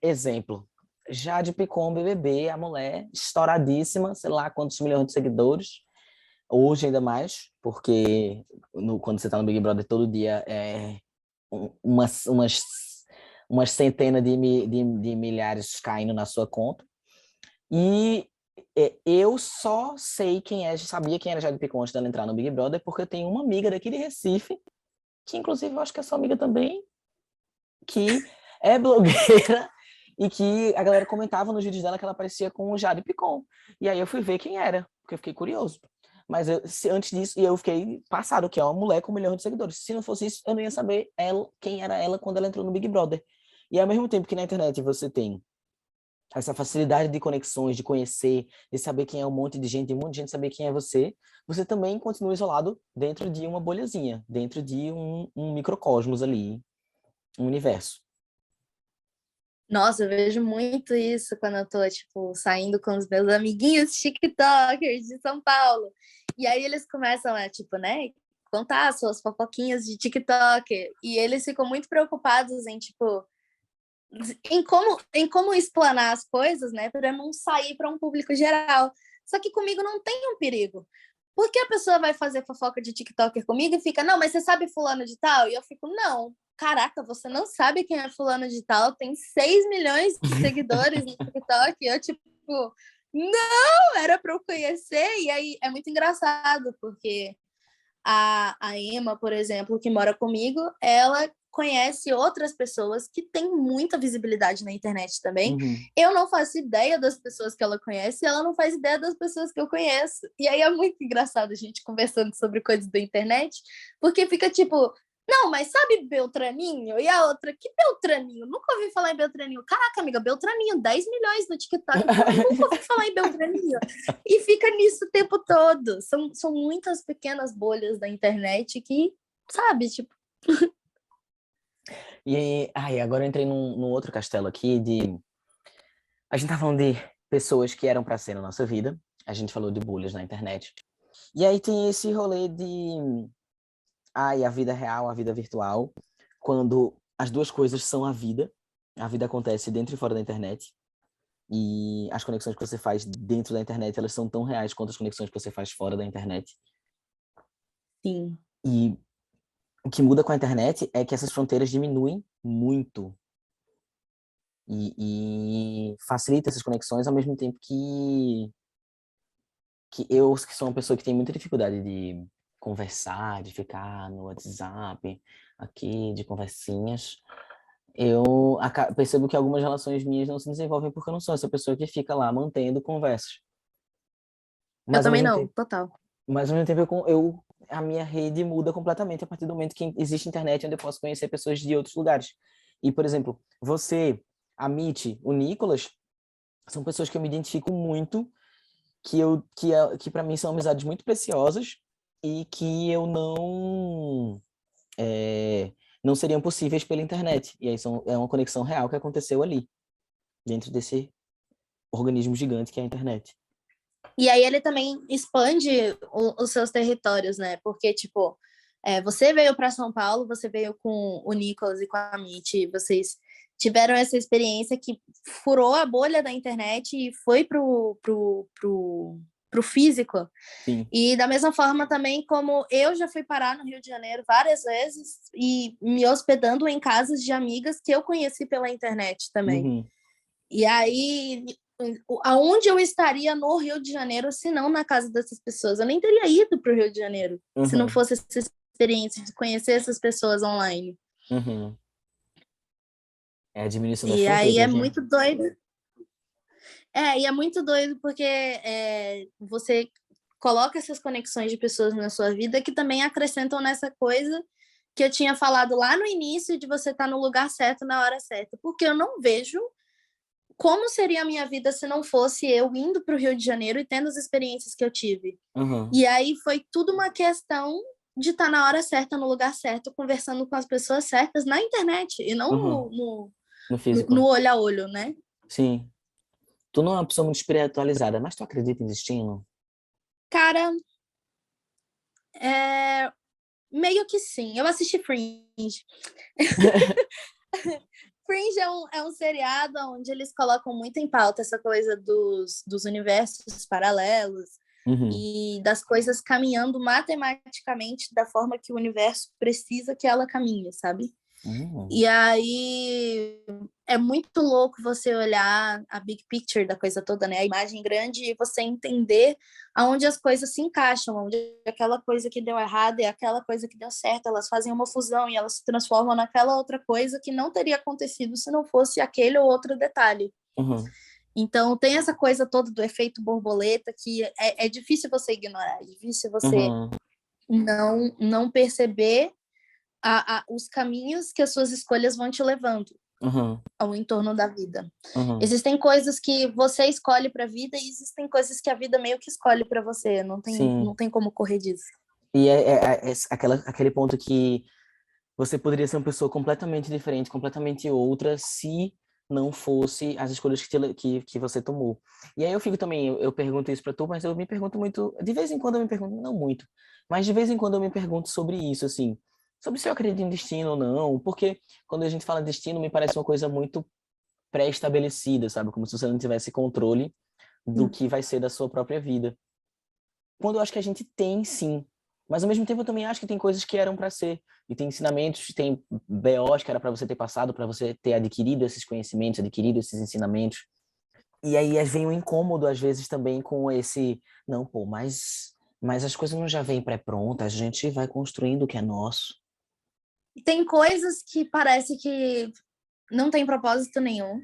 Exemplo. Jade Picon, BBB, a mulher estouradíssima, sei lá quantos milhões de seguidores. Hoje ainda mais, porque quando você tá no Big Brother todo dia umas centenas de milhares caindo na sua conta. E eu só sabia quem era Jade Picon antes dela entrar no Big Brother, porque eu tenho uma amiga daqui de Recife, que inclusive eu acho que é sua amiga também, que é blogueira e que a galera comentava nos vídeos dela que ela parecia com o Jade Picon. E aí eu fui ver quem era, porque eu fiquei curioso. Mas antes disso, eu fiquei passado, que é uma mulher com 1 milhão de seguidores. Se não fosse isso, eu não ia saber quem era ela quando ela entrou no Big Brother. E ao mesmo tempo que na internet você tem essa facilidade de conexões, de conhecer, de saber quem é um monte de gente, um monte de gente saber quem é você, você também continua isolado dentro de uma bolhazinha, dentro de um microcosmos ali, um universo. Nossa, eu vejo muito isso quando eu tô, tipo, saindo com os meus amiguinhos TikTokers de São Paulo. E aí eles começam a, tipo, né, contar suas fofoquinhas de TikTok. E eles ficam muito preocupados em, tipo, em como explanar as coisas, né, para não sair para um público geral. Só que comigo não tem um perigo. Porque a pessoa vai fazer fofoca de TikToker comigo e fica, não, mas você sabe fulano de tal? E eu fico, não. Caraca, você não sabe quem é fulano de tal? Tem 6 milhões de seguidores no TikTok. E eu, tipo, não, era para eu conhecer. E aí é muito engraçado, porque a Emma, por exemplo, que mora comigo, ela conhece outras pessoas que têm muita visibilidade na internet também. Uhum. Eu não faço ideia das pessoas que ela conhece, e ela não faz ideia das pessoas que eu conheço. E aí é muito engraçado a gente conversando sobre coisas da internet, porque fica tipo, Não, mas sabe Beltraninho? E a outra, que Beltraninho? Nunca ouvi falar em Beltraninho. Caraca, amiga, Beltraninho, 10 milhões no TikTok. Porra, nunca ouvi falar em Beltraninho. E fica nisso o tempo todo. São muitas pequenas bolhas da internet que, sabe, tipo... E aí, agora eu entrei num outro castelo aqui de... A gente tá falando de pessoas que eram pra ser na nossa vida. A gente falou de bolhas na internet. E aí tem esse rolê de... Ai, a vida real, a vida virtual. Quando as duas coisas são a vida acontece dentro e fora da internet. E as conexões que você faz dentro da internet, elas são tão reais quanto as conexões que você faz fora da internet. Sim. E o que muda com a internet é que essas fronteiras diminuem muito. E facilita essas conexões ao mesmo tempo que eu, que sou uma pessoa que tem muita dificuldade de conversar, de ficar no WhatsApp, aqui, de conversinhas, eu percebo que algumas relações minhas não se desenvolvem porque eu não sou essa pessoa que fica lá mantendo conversas. Eu Mas ao também mesmo não, tempo, total. mas ao mesmo tempo a minha rede muda completamente a partir do momento que existe internet onde eu posso conhecer pessoas de outros lugares. E, por exemplo, você, a Mitty, o Nicolas, são pessoas que eu me identifico muito, que para mim são amizades muito preciosas e que eu não seriam possíveis pela internet. E aí é uma conexão real que aconteceu ali, dentro desse organismo gigante que é a internet. E aí ele também expande os seus territórios, né? Porque, tipo, você veio para São Paulo, você veio com o Nicolas e com a Mitty, vocês tiveram essa experiência que furou a bolha da internet e foi pro físico. Sim. E da mesma forma também como eu já fui parar no Rio de Janeiro várias vezes e me hospedando em casas de amigas que eu conheci pela internet também. Uhum. E aí, aonde eu estaria no Rio de Janeiro se não na casa dessas pessoas? Eu nem teria ido para o Rio de Janeiro se não Uhum. fosse essa experiência de conhecer essas pessoas online. Uhum. É a diminuição das E aí é fronteiras, né? muito doido. E é muito doido porque você coloca essas conexões de pessoas na sua vida que também acrescentam nessa coisa que eu tinha falado lá no início de você estar no lugar certo na hora certa. Porque eu não vejo como seria a minha vida se não fosse eu indo para o Rio de Janeiro e tendo as experiências que eu tive. Uhum. E aí foi tudo uma questão de estar na hora certa, no lugar certo, conversando com as pessoas certas na internet e não Uhum. No no físico. olho a olho, né? Sim. Tu não é uma pessoa muito espiritualizada, mas tu acredita em destino? Cara, meio que sim. Eu assisti Fringe. Fringe é um seriado onde eles colocam muito em pauta essa coisa dos universos paralelos Uhum. e das coisas caminhando matematicamente da forma que o universo precisa que ela caminhe, sabe? Uhum. E aí é muito louco você olhar a big picture da coisa toda, né? A imagem grande e você entender aonde as coisas se encaixam, onde aquela coisa que deu errado e aquela coisa que deu certo, elas fazem uma fusão e elas se transformam naquela outra coisa que não teria acontecido se não fosse aquele ou outro detalhe. Uhum. Então tem essa coisa toda do efeito borboleta que é difícil você ignorar, é difícil você Uhum. não perceber os caminhos que as suas escolhas vão te levando Uhum. ao entorno da vida. Uhum. Existem coisas que você escolhe para a vida e existem coisas que a vida meio que escolhe para você. Não Sim. tem como correr disso. E aquele ponto que você poderia ser uma pessoa completamente diferente, completamente outra, se não fosse as escolhas que você tomou. E aí eu fico também, eu pergunto isso pra tu, mas eu me pergunto muito, de vez em quando eu me pergunto, não muito, mas de vez em quando eu me pergunto sobre isso, assim, sobre se eu acredito em destino ou não, porque quando a gente fala destino, me parece uma coisa muito pré-estabelecida, sabe? Como se você não tivesse controle do que vai ser da sua própria vida. Quando eu acho que a gente tem, sim. Mas ao mesmo tempo eu também acho que tem coisas que eram para ser. E tem ensinamentos, tem BOs que era para você ter passado, para você ter adquirido esses conhecimentos, adquirido esses ensinamentos. E aí vem um incômodo às vezes também com esse, não, pô, mas as coisas não já vêm pré-prontas, a gente vai construindo o que é nosso. Tem coisas que parece que não tem propósito nenhum.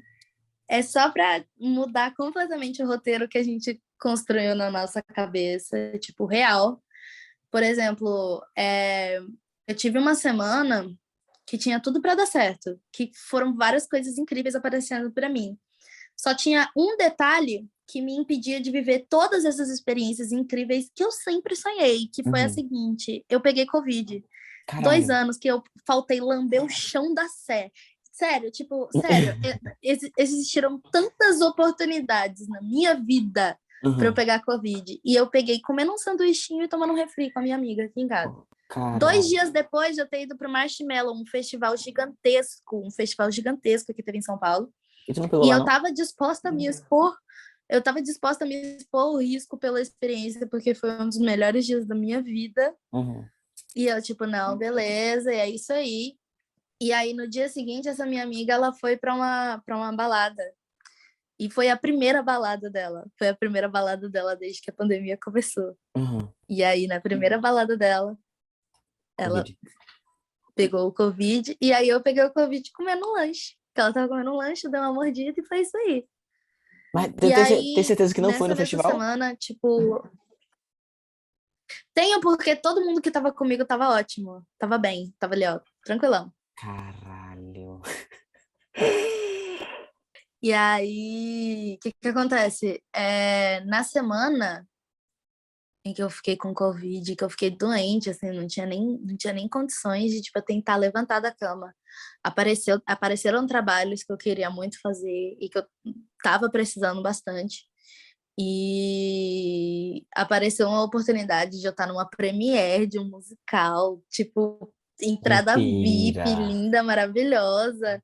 É só para mudar completamente o roteiro que a gente construiu na nossa cabeça, tipo, real. Por exemplo, Eu tive uma semana que tinha tudo para dar certo, que foram várias coisas incríveis aparecendo para mim. Só tinha um detalhe que me impedia de viver todas essas experiências incríveis que eu sempre sonhei, que foi a Uhum. seguinte: eu peguei Covid. 2 Caralho. anos que eu faltei lamber o chão da Sé. Sério, tipo, sério, existiram tantas oportunidades na minha vida para eu Uhum. pegar Covid. E eu peguei comendo um sanduichinho e tomando um refri com a minha amiga aqui em casa. Oh, 2 caralho. dias depois, eu ter ido para o Marshmallow, um festival gigantesco que teve em São Paulo. E tu não pegou E lá, eu não? estava disposta a me expor, eu estava disposta a me expor ao risco pela experiência, porque foi um dos melhores dias da minha vida. Uhum. E eu, tipo, não, beleza, é isso aí. E aí, no dia seguinte, essa minha amiga, ela foi para uma balada. E foi a primeira balada dela. Foi a primeira balada dela desde que a pandemia começou. Uhum. E aí, na primeira balada dela, ela Covid. pegou o Covid. E aí, eu peguei o Covid comendo um lanche. Que ela tava comendo um lanche, deu uma mordida e foi isso aí. Mas E tem aí, certeza que não foi nessa no mesma festival? semana, tipo, tenho porque todo mundo que tava comigo tava ótimo. Tava bem, tava ali, ó, tranquilão. Caralho. E aí, o que que acontece? Na semana em que eu fiquei com Covid, que eu fiquei doente, assim, não tinha nem condições de, tipo, eu tentar levantar da cama. Apareceram trabalhos que eu queria muito fazer e que eu tava precisando bastante. E apareceu uma oportunidade de eu estar numa premiere de um musical, tipo, entrada VIP, Mentira. linda, maravilhosa.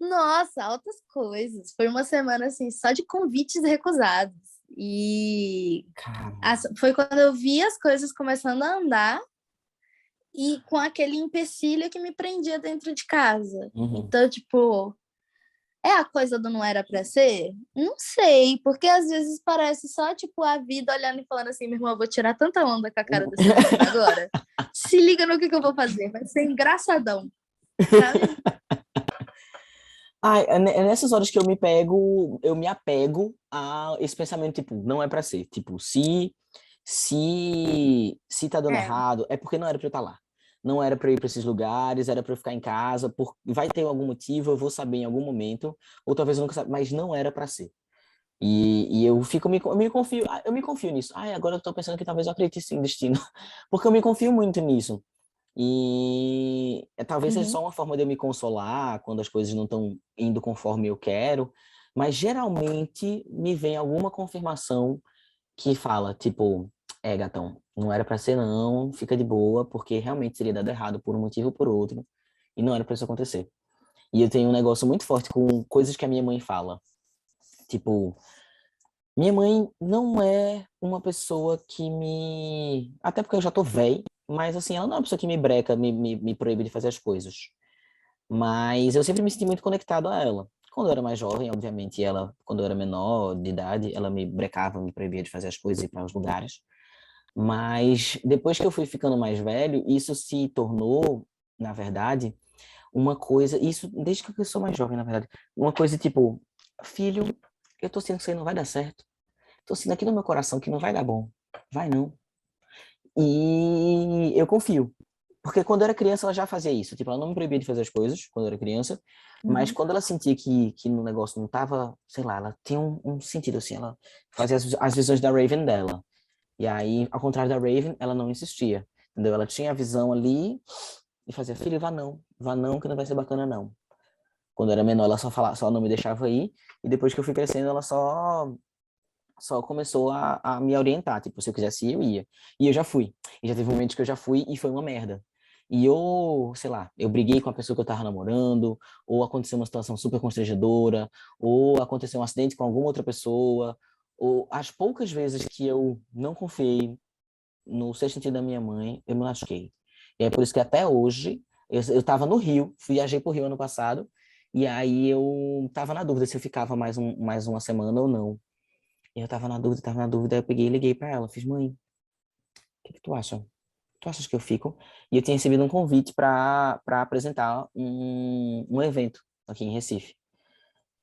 Nossa, altas coisas. Foi uma semana assim, só de convites recusados. E Cara. foi quando eu vi as coisas começando a andar e com aquele empecilho que me prendia dentro de casa. Uhum. Então, tipo, é a coisa do não era pra ser? Não sei, porque às vezes parece só, tipo, a vida olhando e falando assim, meu irmão, eu vou tirar tanta onda com a cara dessa menina agora. Se liga no que eu vou fazer, vai ser engraçadão, sabe? Ai, é nessas horas que eu me apego a esse pensamento, tipo, não é pra ser. Tipo, se tá dando É, errado, é porque não era pra eu estar lá. Não era pra eu ir pra esses lugares, era pra eu ficar em casa, vai ter algum motivo, eu vou saber em algum momento, ou talvez eu nunca saiba, mas não era pra ser. E eu fico, eu me confio nisso. Ai, agora eu tô pensando que talvez eu acredite sim em destino, porque eu me confio muito nisso. E talvez seja uhum. só uma forma de eu me consolar quando as coisas não estão indo conforme eu quero, mas geralmente me vem alguma confirmação que fala, tipo, gatão, não era pra ser não, fica de boa, porque realmente teria dado errado por um motivo ou por outro, e não era pra isso acontecer. E eu tenho um negócio muito forte com coisas que a minha mãe fala. Tipo, minha mãe não é uma pessoa que me. Até porque eu já tô velho, mas assim, ela não é uma pessoa que me breca, me proíbe de fazer as coisas. Mas eu sempre me senti muito conectado a ela. Quando eu era mais jovem, obviamente, ela, quando eu era menor de idade, ela me brecava, me proibia de fazer as coisas e ir para os lugares. Mas depois que eu fui ficando mais velho, isso se tornou, na verdade, uma coisa. Isso desde que eu sou mais jovem, na verdade. Uma coisa tipo, filho, eu tô sentindo que isso aí não vai dar certo. Tô sentindo aqui no meu coração que não vai dar bom. Vai não. E eu confio. Porque quando eu era criança, ela já fazia isso. Tipo, ela não me proibia de fazer as coisas quando eu era criança, mas Uhum. quando ela sentia que no negócio não tava, sei lá, ela tinha um sentido assim, ela fazia as visões da Raven dela. E aí, ao contrário da Raven, ela não insistia. Entendeu? Ela tinha a visão ali e fazia, filho, vá não, que não vai ser bacana não. Quando eu era menor, ela só falava, só não me deixava ir, e depois que eu fui crescendo, ela só começou a me orientar, tipo, se eu quisesse ir, eu ia. E eu já fui. E já teve momentos que eu já fui e foi uma merda. E eu, sei lá, eu briguei com a pessoa que eu tava namorando, ou aconteceu uma situação super constrangedora, ou aconteceu um acidente com alguma outra pessoa, ou as poucas vezes que eu não confiei no sexto sentido da minha mãe, eu me lasquei. E é por isso que até hoje, eu tava no Rio, viajei pro Rio ano passado, e aí eu tava na dúvida se eu ficava mais uma semana ou não. E eu tava na dúvida, eu peguei e liguei pra ela. Fiz, mãe, o que que tu acha? Tu achas que eu fico? E eu tinha recebido um convite para apresentar um evento aqui em Recife.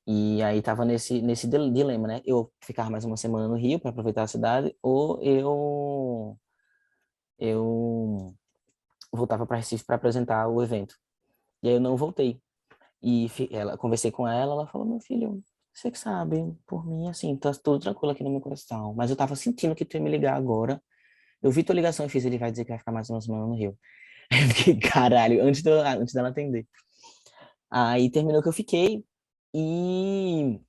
E aí tava nesse dilema, né? Eu ficar mais uma semana no Rio para aproveitar a cidade, ou eu voltava para Recife para apresentar o evento. E aí eu não voltei. E conversei com ela, ela falou, meu filho, você que sabe, por mim, assim, tá tudo tranquilo aqui no meu coração. Mas eu tava sentindo que tu ia me ligar agora. Eu vi tua ligação e fiz, ele vai dizer que vai ficar mais uma semana no Rio. Aí eu fiquei, caralho, antes dela atender. Aí terminou que eu fiquei. E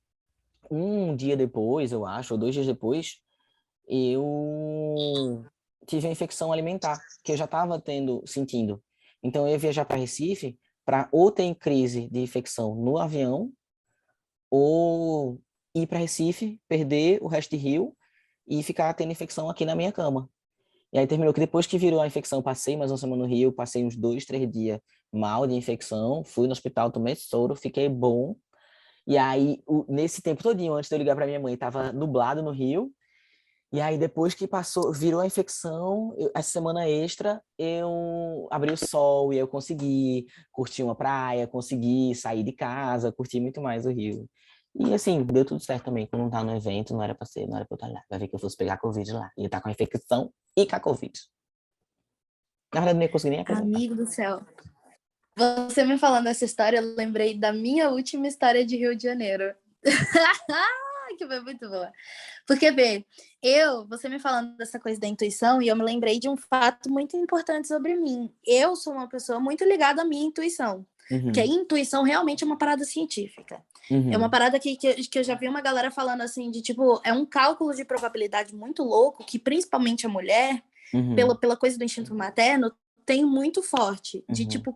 um dia depois, eu acho, ou 2 dias depois, eu tive a infecção alimentar, que eu já estava sentindo. Então eu ia viajar para Recife para ou ter crise de infecção no avião, ou ir para Recife, perder o resto de Rio e ficar tendo infecção aqui na minha cama. E aí terminou que depois que virou a infecção, passei mais uma semana no Rio, passei uns 2, 3 dias mal de infecção, fui no hospital, tomei soro, fiquei bom. E aí, nesse tempo todinho, antes de eu ligar para minha mãe, estava nublado no Rio. E aí, depois que passou, virou a infecção, essa semana extra, eu abri o sol e eu consegui curtir uma praia, consegui sair de casa, curtir muito mais o Rio. E assim, deu tudo certo também. Quando não tá no evento, não era pra ser, não era pra eu estar lá. Vai ver que eu fosse pegar Covid lá. Ia estar com a infecção e com a Covid. Na verdade, não ia conseguir nem apresentar. Amigo do céu. Você me falando essa história, eu lembrei da minha última história de Rio de Janeiro. Que foi muito boa. Porque, vê, você me falando dessa coisa da intuição, e eu me lembrei de um fato muito importante sobre mim. Eu sou uma pessoa muito ligada à minha intuição. Porque a intuição realmente é uma parada científica. É uma parada que eu já vi uma galera falando assim, de tipo, é um cálculo de probabilidade muito louco, que principalmente a mulher, pela coisa do instinto materno, tem muito forte. De tipo,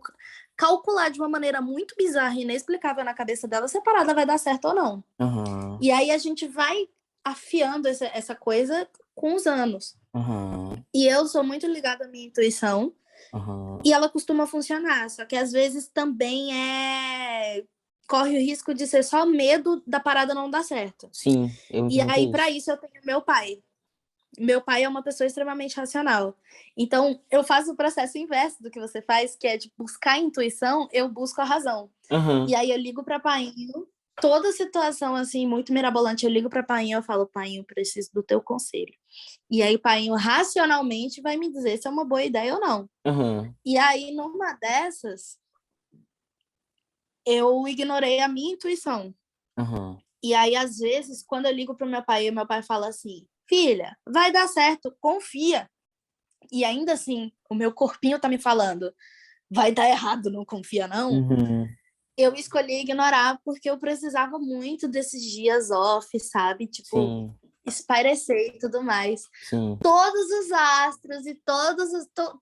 calcular de uma maneira muito bizarra e inexplicável na cabeça dela se a parada vai dar certo ou não. E aí a gente vai afiando essa coisa com os anos. E eu sou muito ligada à minha intuição. E ela costuma funcionar. Só que às vezes também corre o risco de ser só medo da parada não dar certo. Sim, eu E aí, isso. para isso, eu tenho meu pai. Meu pai é uma pessoa extremamente racional. Então, eu faço o processo inverso do que você faz, que é de buscar a intuição, eu busco a razão. E aí eu ligo para Painho, toda situação assim muito mirabolante, eu ligo para Painho, eu falo: Painho, preciso do teu conselho. E aí Painho racionalmente vai me dizer se é uma boa ideia ou não. E aí numa dessas eu ignorei a minha intuição. E aí às vezes quando eu ligo pro meu pai fala assim: filha, vai dar certo, confia. E ainda assim, o meu corpinho tá me falando: vai dar errado, não confia não. Eu escolhi ignorar porque eu precisava muito desses dias off, sabe? Tipo, espairecer e tudo mais. Todos os astros e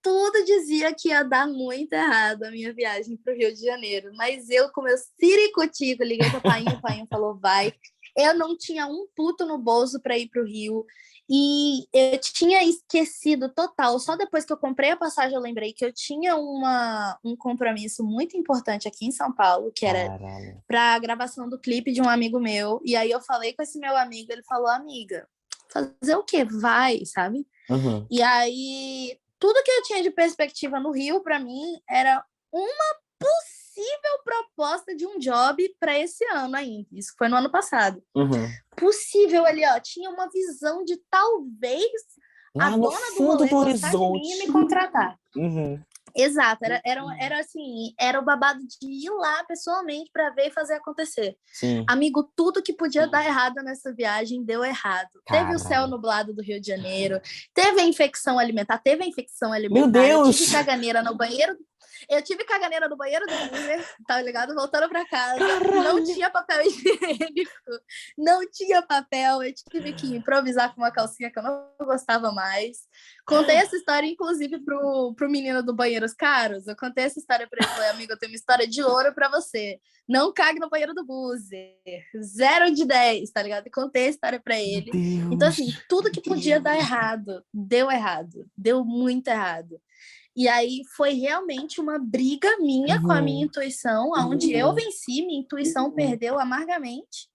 tudo dizia que ia dar muito errado a minha viagem para o Rio de Janeiro. Mas eu, com meu ciricutico, liguei para o Painho falou, vai. Eu não tinha um puto no bolso para ir para o Rio. E eu tinha esquecido total. Só depois que eu comprei a passagem, eu lembrei que eu tinha um compromisso muito importante aqui em São Paulo, que era para a gravação do clipe de um amigo meu. E aí eu falei com esse meu amigo, ele falou, amiga, fazer o quê? Vai, sabe? E aí, tudo que eu tinha de perspectiva no Rio, para mim, era uma possível proposta de um job para esse ano ainda. Isso foi no ano passado. Possível ali, ó. Tinha uma visão de talvez lá a no dona do fundo rolê do gostar de mim horizonte. e me contratar. Exato, era assim, era o babado de ir lá pessoalmente para ver e fazer acontecer. Amigo, tudo que podia dar errado nessa viagem deu errado. Teve o céu nublado do Rio de Janeiro, teve a infecção alimentar, Meu Deus! Eu tive caganeira no banheiro. Eu tive caganeira no banheiro do Uber, tá ligado? Voltando pra casa. Caralho. Não tinha papel higiênico. Não tinha papel. Eu tive que improvisar com uma calcinha que eu não gostava mais. Contei essa história, inclusive, pro menino do Banheiros Caros. Eu contei essa história pra ele. Falei, amigo, eu tenho uma história de ouro pra você. Não cague no banheiro do Buzer. 0 de 10, tá ligado? E contei a história pra ele. Então, assim, tudo que podia dar errado, deu errado. Deu muito errado. E aí foi realmente uma briga minha com a minha intuição, onde eu venci, minha intuição perdeu amargamente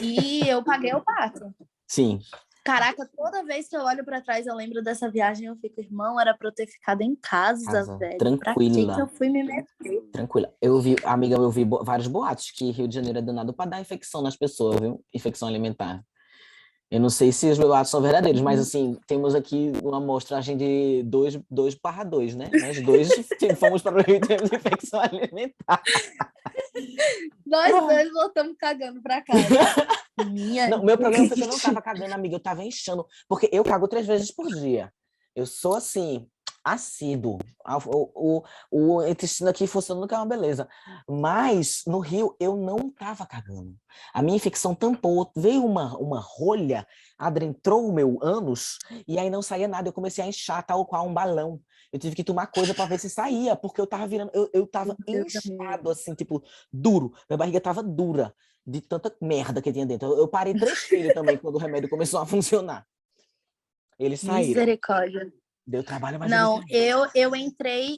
e eu paguei o pato. Sim. Caraca, toda vez que eu olho pra trás, eu lembro dessa viagem, eu fico, irmão, era pra eu ter ficado em casa, velho. Tranquila. Pra que eu fui me meter? Tranquila. Amiga, eu vi vários boatos que Rio de Janeiro é danado pra dar infecção nas pessoas, viu? Infecção alimentar. Eu não sei se os boatos são verdadeiros, mas assim, temos aqui uma amostragem de 2/2, né? Nós dois fomos para o Rio e temos infecção alimentar. Nós dois voltamos cagando pra casa. Minha Não, meu problema foi que eu não gente. tava cagando, amiga, eu tava inchando, porque eu cago 3 vezes por dia. Eu sou assim, assíduo. O intestino aqui funcionando que é uma beleza. Mas no Rio eu não tava cagando. A minha infecção tampou, veio uma rolha, adentrou o meu ânus e aí não saía nada. Eu comecei a inchar tal qual um balão. Eu tive que tomar coisa para ver se saía, porque eu tava virando, eu tava Deus amigo. inchado, assim, tipo, duro. Minha barriga tava dura de tanta merda que tinha dentro. Eu parei 3 filhos também quando o remédio começou a funcionar. Eles saíram. Misericórdia. Deu trabalho, mas eles Não, saíram.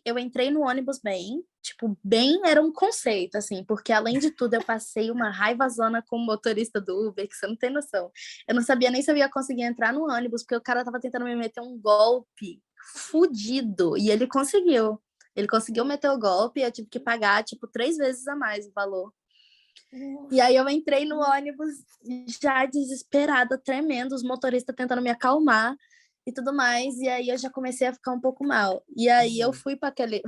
eu entrei no ônibus bem, tipo, bem era um conceito, assim, porque além de tudo eu passei uma raivazona com o motorista do Uber, que você não tem noção. Eu não sabia nem se eu ia conseguir entrar no ônibus, porque o cara tava tentando me meter um golpe fudido, e ele conseguiu. Ele conseguiu meter o golpe e eu tive que pagar, tipo, 3 vezes a mais o valor. E aí eu entrei no ônibus já desesperada, tremendo, os motoristas tentando me acalmar e tudo mais. E aí eu já comecei a ficar um pouco mal. E aí eu fui para aquele.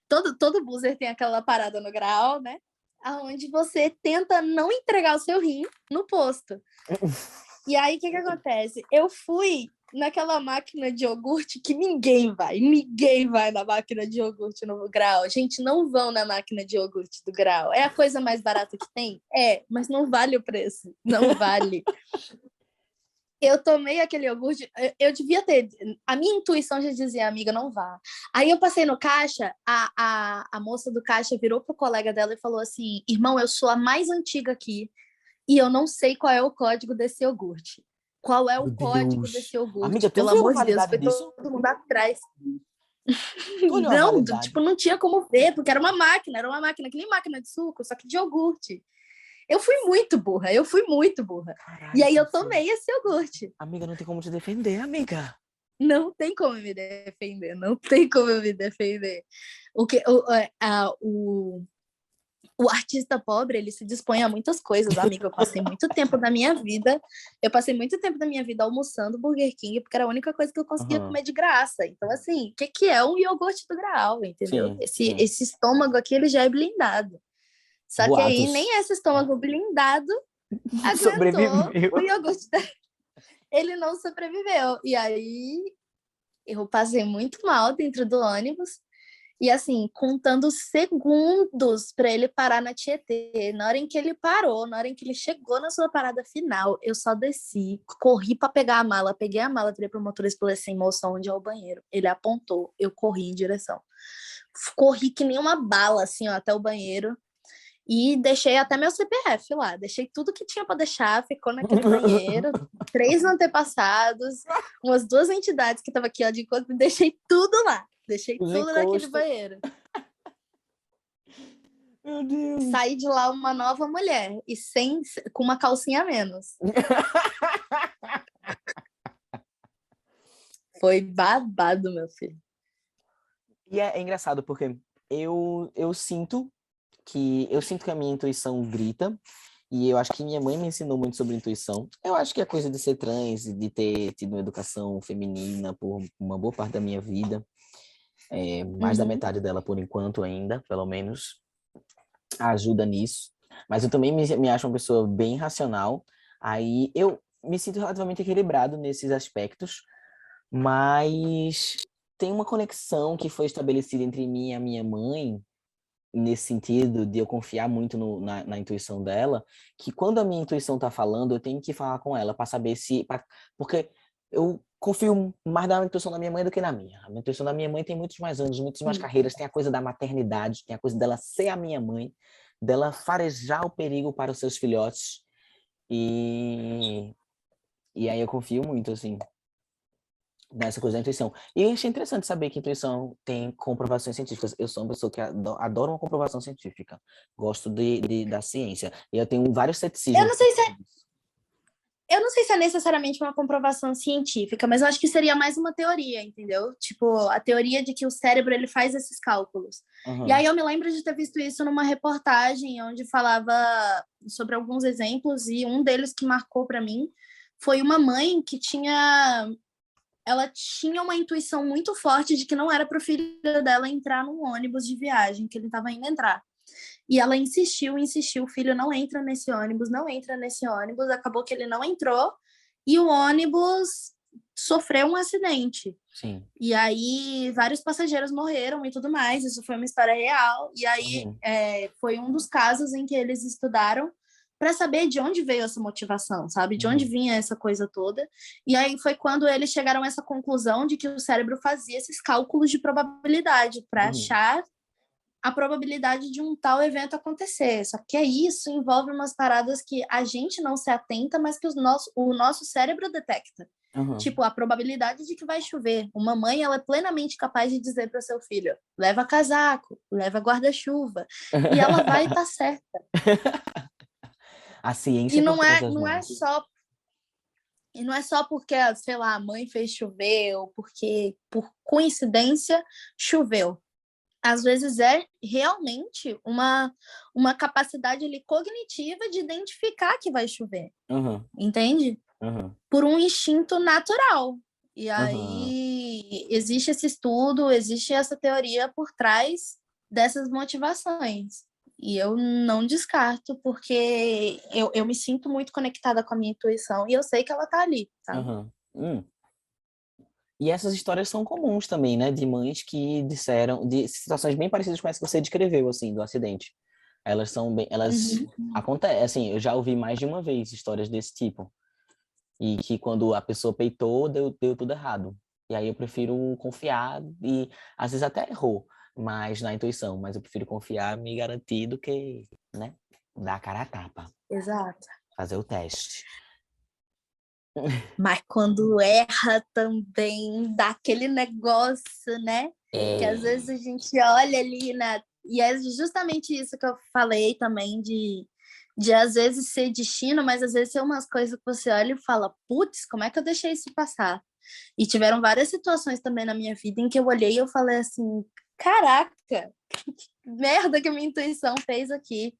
Todo buzzer tem aquela parada no grau, né? Aonde você tenta não entregar o seu rim no posto. E aí o que acontece? Eu fui naquela máquina de iogurte que ninguém vai na máquina de iogurte no Grau. Gente, não vão na máquina de iogurte do Grau. É a coisa mais barata que tem? É, mas não vale o preço. Não vale. Eu tomei aquele iogurte, eu devia ter. A minha intuição já dizia, amiga, não vá. Aí eu passei no caixa, a moça do caixa virou pro colega dela e falou assim: irmão, eu sou a mais antiga aqui e eu não sei qual é o código desse iogurte. Qual é o Meu código desse Deus. Amiga, iogurte? tu Pelo viu a amor de Deus, validade foi disso? todo mundo atrás. Tu olhou a Não, validade? tipo, não tinha como ver, porque era uma máquina, que nem máquina de suco, só que de iogurte. Eu fui muito burra. E Caralho, aí eu Cecília. tomei esse iogurte. Amiga, não tem como te defender, amiga. Não tem como me defender, não tem como eu me defender. O que o artista pobre, ele se dispõe a muitas coisas, amiga. Eu passei muito tempo da minha vida almoçando Burger King, porque era a única coisa que eu conseguia Uhum. comer de graça. Então, assim, o que é um iogurte do Graal, entendeu? Sim, Esse, sim. esse estômago aqui, ele já é blindado. Só que aí, Boatos. nem esse estômago blindado aguentou Sobreviveu. o iogurte. Ele não sobreviveu. E aí, eu passei muito mal dentro do ônibus. E assim, contando segundos para ele parar na Tietê. Na hora em que ele parou, na hora em que ele chegou na sua parada final, eu só desci, corri para pegar a mala, peguei a mala, virei pro motorista e falei assim: moça, onde é o banheiro? Ele apontou, eu corri em direção. Corri que nem uma bala, assim, ó, até o banheiro. E deixei até meu CPF lá. Deixei tudo que tinha para deixar, ficou naquele banheiro. 3 antepassados, umas 2 entidades que estavam aqui ó, de encontro, deixei tudo lá. Deixei Os tudo naquele encostos. banheiro. Meu Deus. Saí de lá uma nova mulher e com uma calcinha a menos. Foi babado, meu filho. E é engraçado porque eu sinto que a minha intuição grita, e eu acho que minha mãe me ensinou muito sobre intuição. Eu acho que é coisa de ser trans, de ter tido uma educação feminina por uma boa parte da minha vida, mais da Uhum. metade dela por enquanto ainda, pelo menos, ajuda nisso. Mas eu também me acho uma pessoa bem racional, aí eu me sinto relativamente equilibrado nesses aspectos, mas tem uma conexão que foi estabelecida entre mim e a minha mãe, nesse sentido de eu confiar muito na intuição dela, que quando a minha intuição tá falando, eu tenho que falar com ela para saber se... porque eu confio mais na intuição da minha mãe do que na minha. A intuição da minha mãe tem muitos mais anos, muitas mais carreiras, tem a coisa da maternidade, tem a coisa dela ser a minha mãe, dela farejar o perigo para os seus filhotes, e, e aí eu confio muito, assim, nessa coisa da intuição. E eu achei interessante saber que a intuição tem comprovações científicas. Eu sou uma pessoa que adoro uma comprovação científica. Gosto da ciência. E eu tenho vários Eu ceticismos. não sei se é, eu não sei se é necessariamente uma comprovação científica, mas eu acho que seria mais uma teoria, entendeu? Tipo, a teoria de que o cérebro ele faz esses cálculos. E Uhum. aí eu me lembro de ter visto isso numa reportagem onde falava sobre alguns exemplos e um deles que marcou para mim foi uma mãe que ela tinha uma intuição muito forte de que não era para o filho dela entrar num ônibus de viagem, que ele estava indo entrar. E ela insistiu, o filho não entra nesse ônibus, não entra nesse ônibus, acabou que ele não entrou, e o ônibus sofreu um acidente. Sim. E aí vários passageiros morreram e tudo mais, isso foi uma história real, e aí foi um dos casos em que eles estudaram para saber de onde veio essa motivação, sabe? De onde vinha essa coisa toda. E aí foi quando eles chegaram a essa conclusão de que o cérebro fazia esses cálculos de probabilidade para achar a probabilidade de um tal evento acontecer. Só que isso envolve umas paradas que a gente não se atenta, mas que o nosso cérebro detecta. Tipo, a probabilidade de que vai chover. Uma mãe, ela é plenamente capaz de dizer para o seu filho, leva casaco, leva guarda-chuva, e ela vai estar certa. A ciência E por não trás é, das não é mãos. só E não é só porque, sei lá, a mãe fez chover ou porque, por coincidência, choveu. Às vezes é realmente uma capacidade ali cognitiva de identificar que vai chover, entende? Por um instinto natural. E aí existe esse estudo, existe essa teoria por trás dessas motivações. E eu não descarto, porque eu me sinto muito conectada com a minha intuição e eu sei que ela tá ali, sabe? E essas histórias são comuns também, né? De mães que disseram, de situações bem parecidas com essa que você descreveu, assim, do acidente. Elas são bem, elas acontecem, assim, eu já ouvi mais de uma vez histórias desse tipo. E que quando a pessoa peitou, deu tudo errado. E aí eu prefiro confiar e às vezes até errou, mas na intuição, mas eu prefiro confiar, me garantir do que, né, dar a cara a tapa. Exato. Fazer o teste. Mas quando erra também dá aquele negócio, né? Que às vezes a gente olha ali e é justamente isso que eu falei também de às vezes ser destino, mas às vezes ser umas coisas que você olha e fala, putz, como é que eu deixei isso passar? E tiveram várias situações também na minha vida em que eu olhei e eu falei assim, caraca, que merda que a minha intuição fez aqui.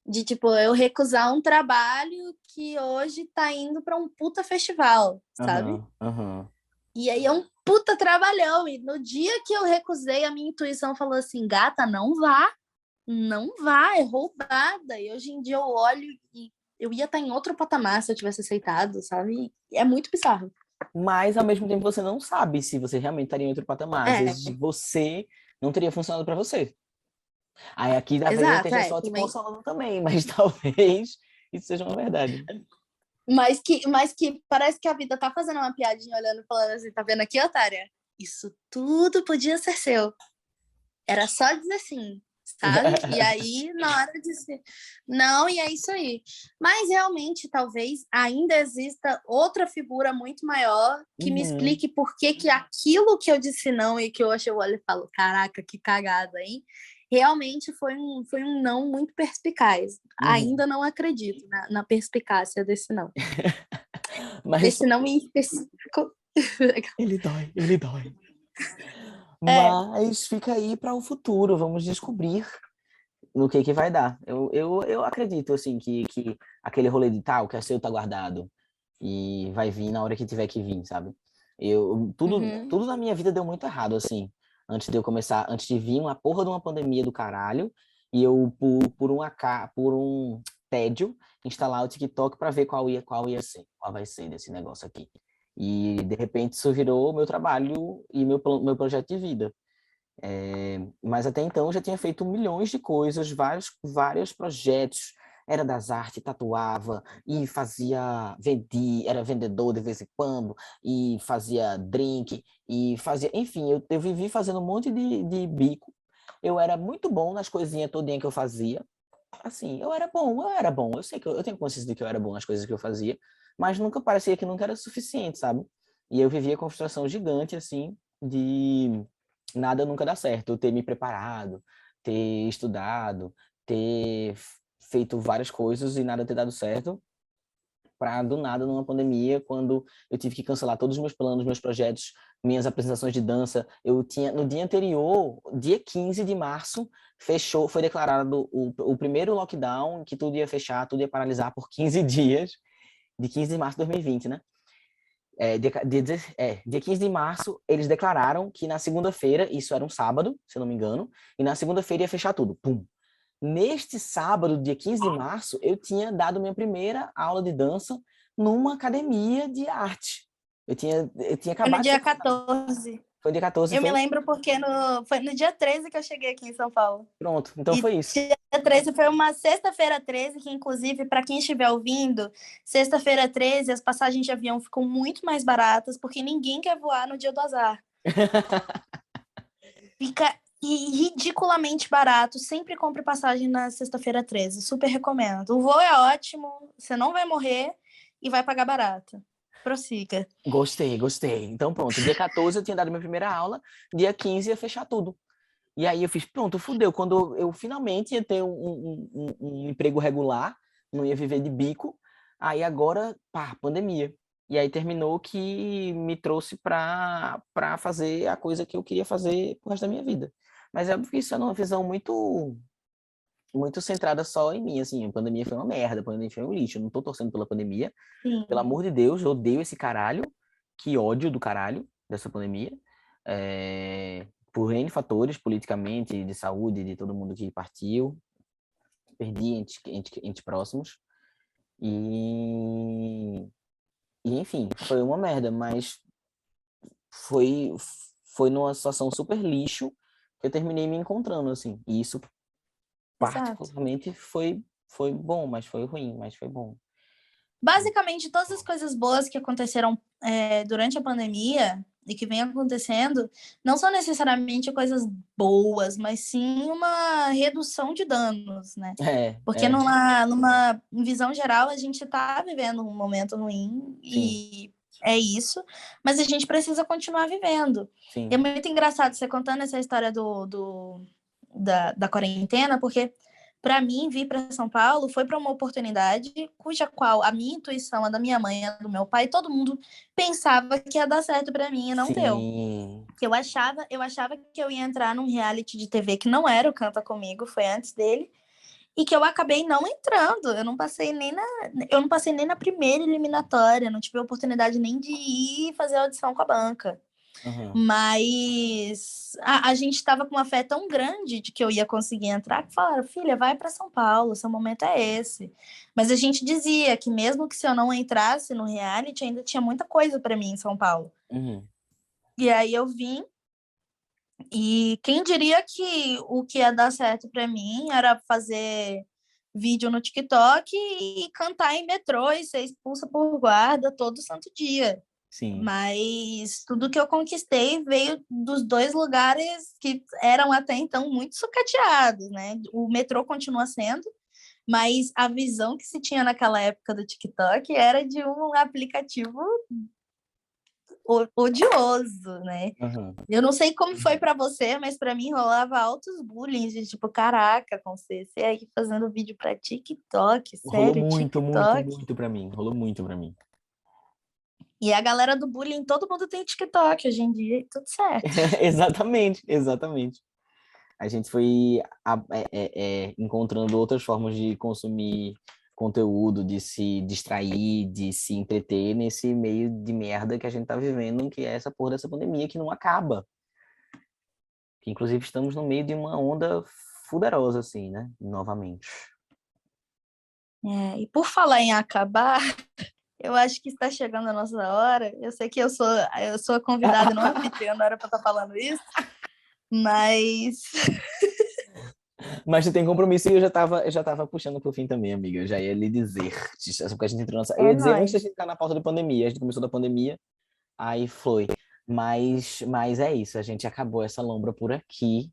De, tipo, eu recusar um trabalho que hoje tá indo para um puta festival, sabe? E aí é um puta trabalhão. E no dia que eu recusei, a minha intuição falou assim, gata, não vá, é roubada. E hoje em dia eu olho e eu ia estar em outro patamar se eu tivesse aceitado, sabe? E é muito bizarro. Mas, ao mesmo tempo, você não sabe se você realmente estaria em outro patamar. Às vezes, você não teria funcionado para você. Aí aqui talvez eu esteja só te consolando também, mas talvez isso seja uma verdade. Mas que parece que a vida tá fazendo uma piadinha, olhando e falando assim, tá vendo aqui, otária? Isso tudo podia ser seu. Era só dizer sim, sabe? E aí, na hora de ser... Não, e é isso aí. Mas, realmente, talvez ainda exista outra figura muito maior que me explique por que aquilo que eu disse não e que hoje eu olho e falo, caraca, que cagada, hein? Realmente foi um não muito perspicaz. Ainda não acredito na perspicácia desse não. Mas Desse não em específico. ele dói. Mas fica aí para o futuro, vamos descobrir no que vai dar. Eu acredito, assim, que aquele rolê de tal, que é seu tá guardado e vai vir na hora que tiver que vir, sabe? Tudo na minha vida deu muito errado, assim, antes de vir uma porra de uma pandemia do caralho, e eu, por um tédio, instalar o TikTok para ver qual vai ser desse negócio aqui. E, de repente, isso virou meu trabalho e meu projeto de vida. Mas até então eu já tinha feito milhões de coisas, vários projetos, era das artes, tatuava e vendia, era vendedor de vez em quando, e fazia drink, e fazia, enfim, eu vivi fazendo um monte de bico. Eu era muito bom nas coisinhas todinha que eu fazia. Assim, eu era bom, eu sei que eu tenho consciência de que eu era bom nas coisas que eu fazia, mas nunca parecia que nunca era suficiente, sabe? E eu vivia com uma frustração gigante, assim, de nada nunca dar certo, eu ter me preparado, ter estudado, ter feito várias coisas e nada ter dado certo, para do nada, numa pandemia, quando eu tive que cancelar todos os meus planos, meus projetos, minhas apresentações de dança, eu tinha, no dia anterior, dia 15 de março, foi declarado o primeiro lockdown, que tudo ia fechar, tudo ia paralisar por 15 dias, de 15 de março de 2020, né? Dia 15 de março, eles declararam que na segunda-feira, isso era um sábado, se eu não me engano, e na segunda-feira ia fechar tudo. Pum. Neste sábado, dia 15 de março, eu tinha dado minha primeira aula de dança numa academia de arte. Eu tinha Foi no acabado de dia ser... 14. Foi dia 14, Eu me foi? lembro porque foi no dia 13 que eu cheguei aqui em São Paulo. Pronto, então E foi isso. dia 13 foi uma sexta-feira 13, que inclusive, para quem estiver ouvindo, sexta-feira 13 as passagens de avião ficam muito mais baratas, porque ninguém quer voar no dia do azar. Fica ridiculamente barato. Sempre compre passagem na sexta-feira 13. Super recomendo. O voo é ótimo, você não vai morrer e vai pagar barato. Prossiga. Gostei, gostei. Então pronto, dia 14 eu tinha dado minha primeira aula, dia 15 ia fechar tudo. E aí eu fiz, pronto, fudeu. Quando eu finalmente ia ter um emprego regular, não ia viver de bico, aí agora, pá, pandemia. E aí terminou que me trouxe para fazer a coisa que eu queria fazer pro resto da minha vida. Mas é óbvio que isso é uma visão muito centrada só em mim, assim, a pandemia foi uma merda, a pandemia foi um lixo, eu não tô torcendo pela pandemia, pelo Sim. amor de Deus, eu odeio esse caralho, que ódio do caralho dessa pandemia, por N fatores, politicamente, de saúde, de todo mundo que partiu, perdi entes próximos, e, enfim, foi uma merda, mas foi, foi numa situação super lixo que eu terminei me encontrando, assim, e isso Exato. particularmente foi bom, mas foi ruim, mas foi bom. Basicamente, todas as coisas boas que aconteceram durante a pandemia e que vem acontecendo não são necessariamente coisas boas, mas sim uma redução de danos, né? Porque É, numa visão geral, a gente está vivendo um momento ruim sim, e é isso, mas a gente precisa continuar vivendo. E é sim. muito engraçado você contando essa história da quarentena, porque para mim, vir para São Paulo foi para uma oportunidade cuja qual a minha intuição, a da minha mãe, a do meu pai, todo mundo pensava que ia dar certo para mim e não deu. Sim. Eu achava que eu ia entrar num reality de TV que não era o Canta Comigo, foi antes dele, e que eu acabei não entrando. Eu não passei nem na primeira eliminatória, não tive a oportunidade nem de ir fazer audição com a banca. Uhum. Mas a gente estava com uma fé tão grande de que eu ia conseguir entrar que falaram, filha, vai para São Paulo, seu momento é esse. Mas a gente dizia que mesmo que se eu não entrasse no reality, ainda tinha muita coisa para mim em São Paulo. Uhum. E aí eu vim, e quem diria que o que ia dar certo para mim era fazer vídeo no TikTok e cantar em metrô e ser expulsa por guarda todo santo dia. Sim. Mas tudo que eu conquistei veio dos dois lugares que eram até então muito sucateados, né? O metrô continua sendo, mas a visão que se tinha naquela época do TikTok era de um aplicativo odioso, né? Uhum. Eu não sei como foi para você, mas para mim rolava altos bullying de tipo, caraca, com você aí fazendo vídeo para TikTok, Rolou sério, muito, muito, TikTok. muito pra mim. Rolou muito pra mim. E a galera do bullying, todo mundo tem TikTok hoje em dia, e tudo certo. Exatamente, exatamente. A gente foi encontrando outras formas de consumir conteúdo, de se distrair, de se entreter nesse meio de merda que a gente tá vivendo, que é essa porra dessa pandemia que não acaba. Que inclusive estamos no meio de uma onda fuderosa, assim, né? Novamente. E por falar em acabar, eu acho que está chegando a nossa hora. Eu sei que eu sou a convidada e não a anfitriã, não era para estar falando isso, mas Mas tu tem compromisso e eu já tava puxando pro fim também, amiga. Eu já ia lhe dizer. Só porque a gente entrou nessa... Eu é ia dizer antes da nóis. gente entrar na pauta da pandemia. A gente começou da pandemia, aí foi. Mas é isso, a gente acabou essa lombra por aqui.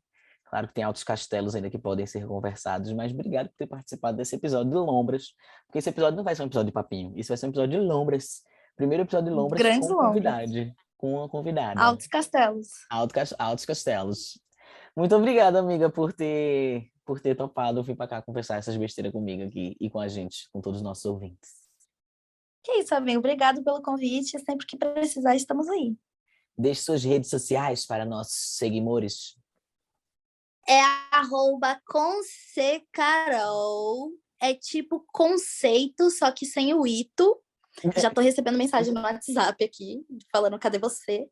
Claro que tem altos castelos ainda que podem ser conversados, mas obrigado por ter participado desse episódio de Lombras. Porque esse episódio não vai ser um episódio de papinho, isso vai ser um episódio de Lombras. Primeiro episódio de Lombras Grandes com lombras. convidade, com uma convidada. Altos castelos. Altos castelos. Muito obrigado, amiga, por ter topado vir para cá conversar essas besteiras comigo aqui e com a gente, com todos os nossos ouvintes. Que isso, amigo. Obrigado pelo convite. Sempre que precisar, estamos aí. Deixe suas redes sociais para nossos seguidores. É @concecarol. É tipo conceito, só que sem o ito. Já tô recebendo mensagem no WhatsApp aqui, falando cadê você?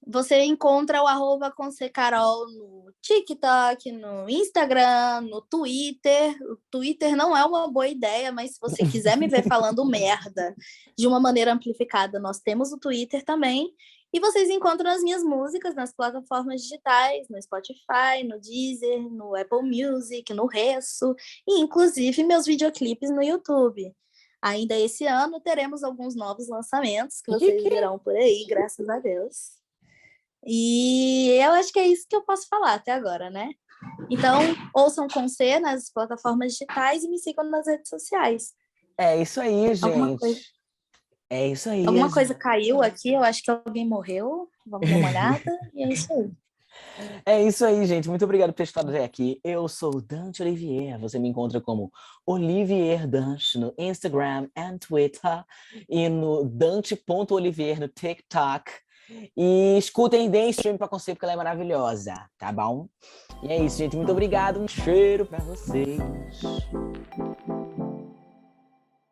Você encontra o @concecarol no TikTok, no Instagram, no Twitter. O Twitter não é uma boa ideia, mas se você quiser me ver falando merda de uma maneira amplificada, nós temos o Twitter também. E vocês encontram as minhas músicas nas plataformas digitais, no Spotify, no Deezer, no Apple Music, no Resso, e inclusive meus videoclipes no YouTube. Ainda esse ano teremos alguns novos lançamentos que vocês verão por aí, graças a Deus. E eu acho que é isso que eu posso falar até agora, né? Então, ouçam com C nas plataformas digitais e me sigam nas redes sociais. É isso aí, gente. É isso aí. Alguma coisa caiu aqui, eu acho que alguém morreu. Vamos dar uma olhada e é isso aí. É isso aí, gente. Muito obrigado por ter estado até aqui. Eu sou Dante Olivier. Você me encontra como Olivier Dante no Instagram e Twitter e no Dante.olivier no TikTok. E escutem, deem stream pra Conceito, porque ela é maravilhosa, tá bom? E é isso, gente. Muito obrigado. Um cheiro pra vocês.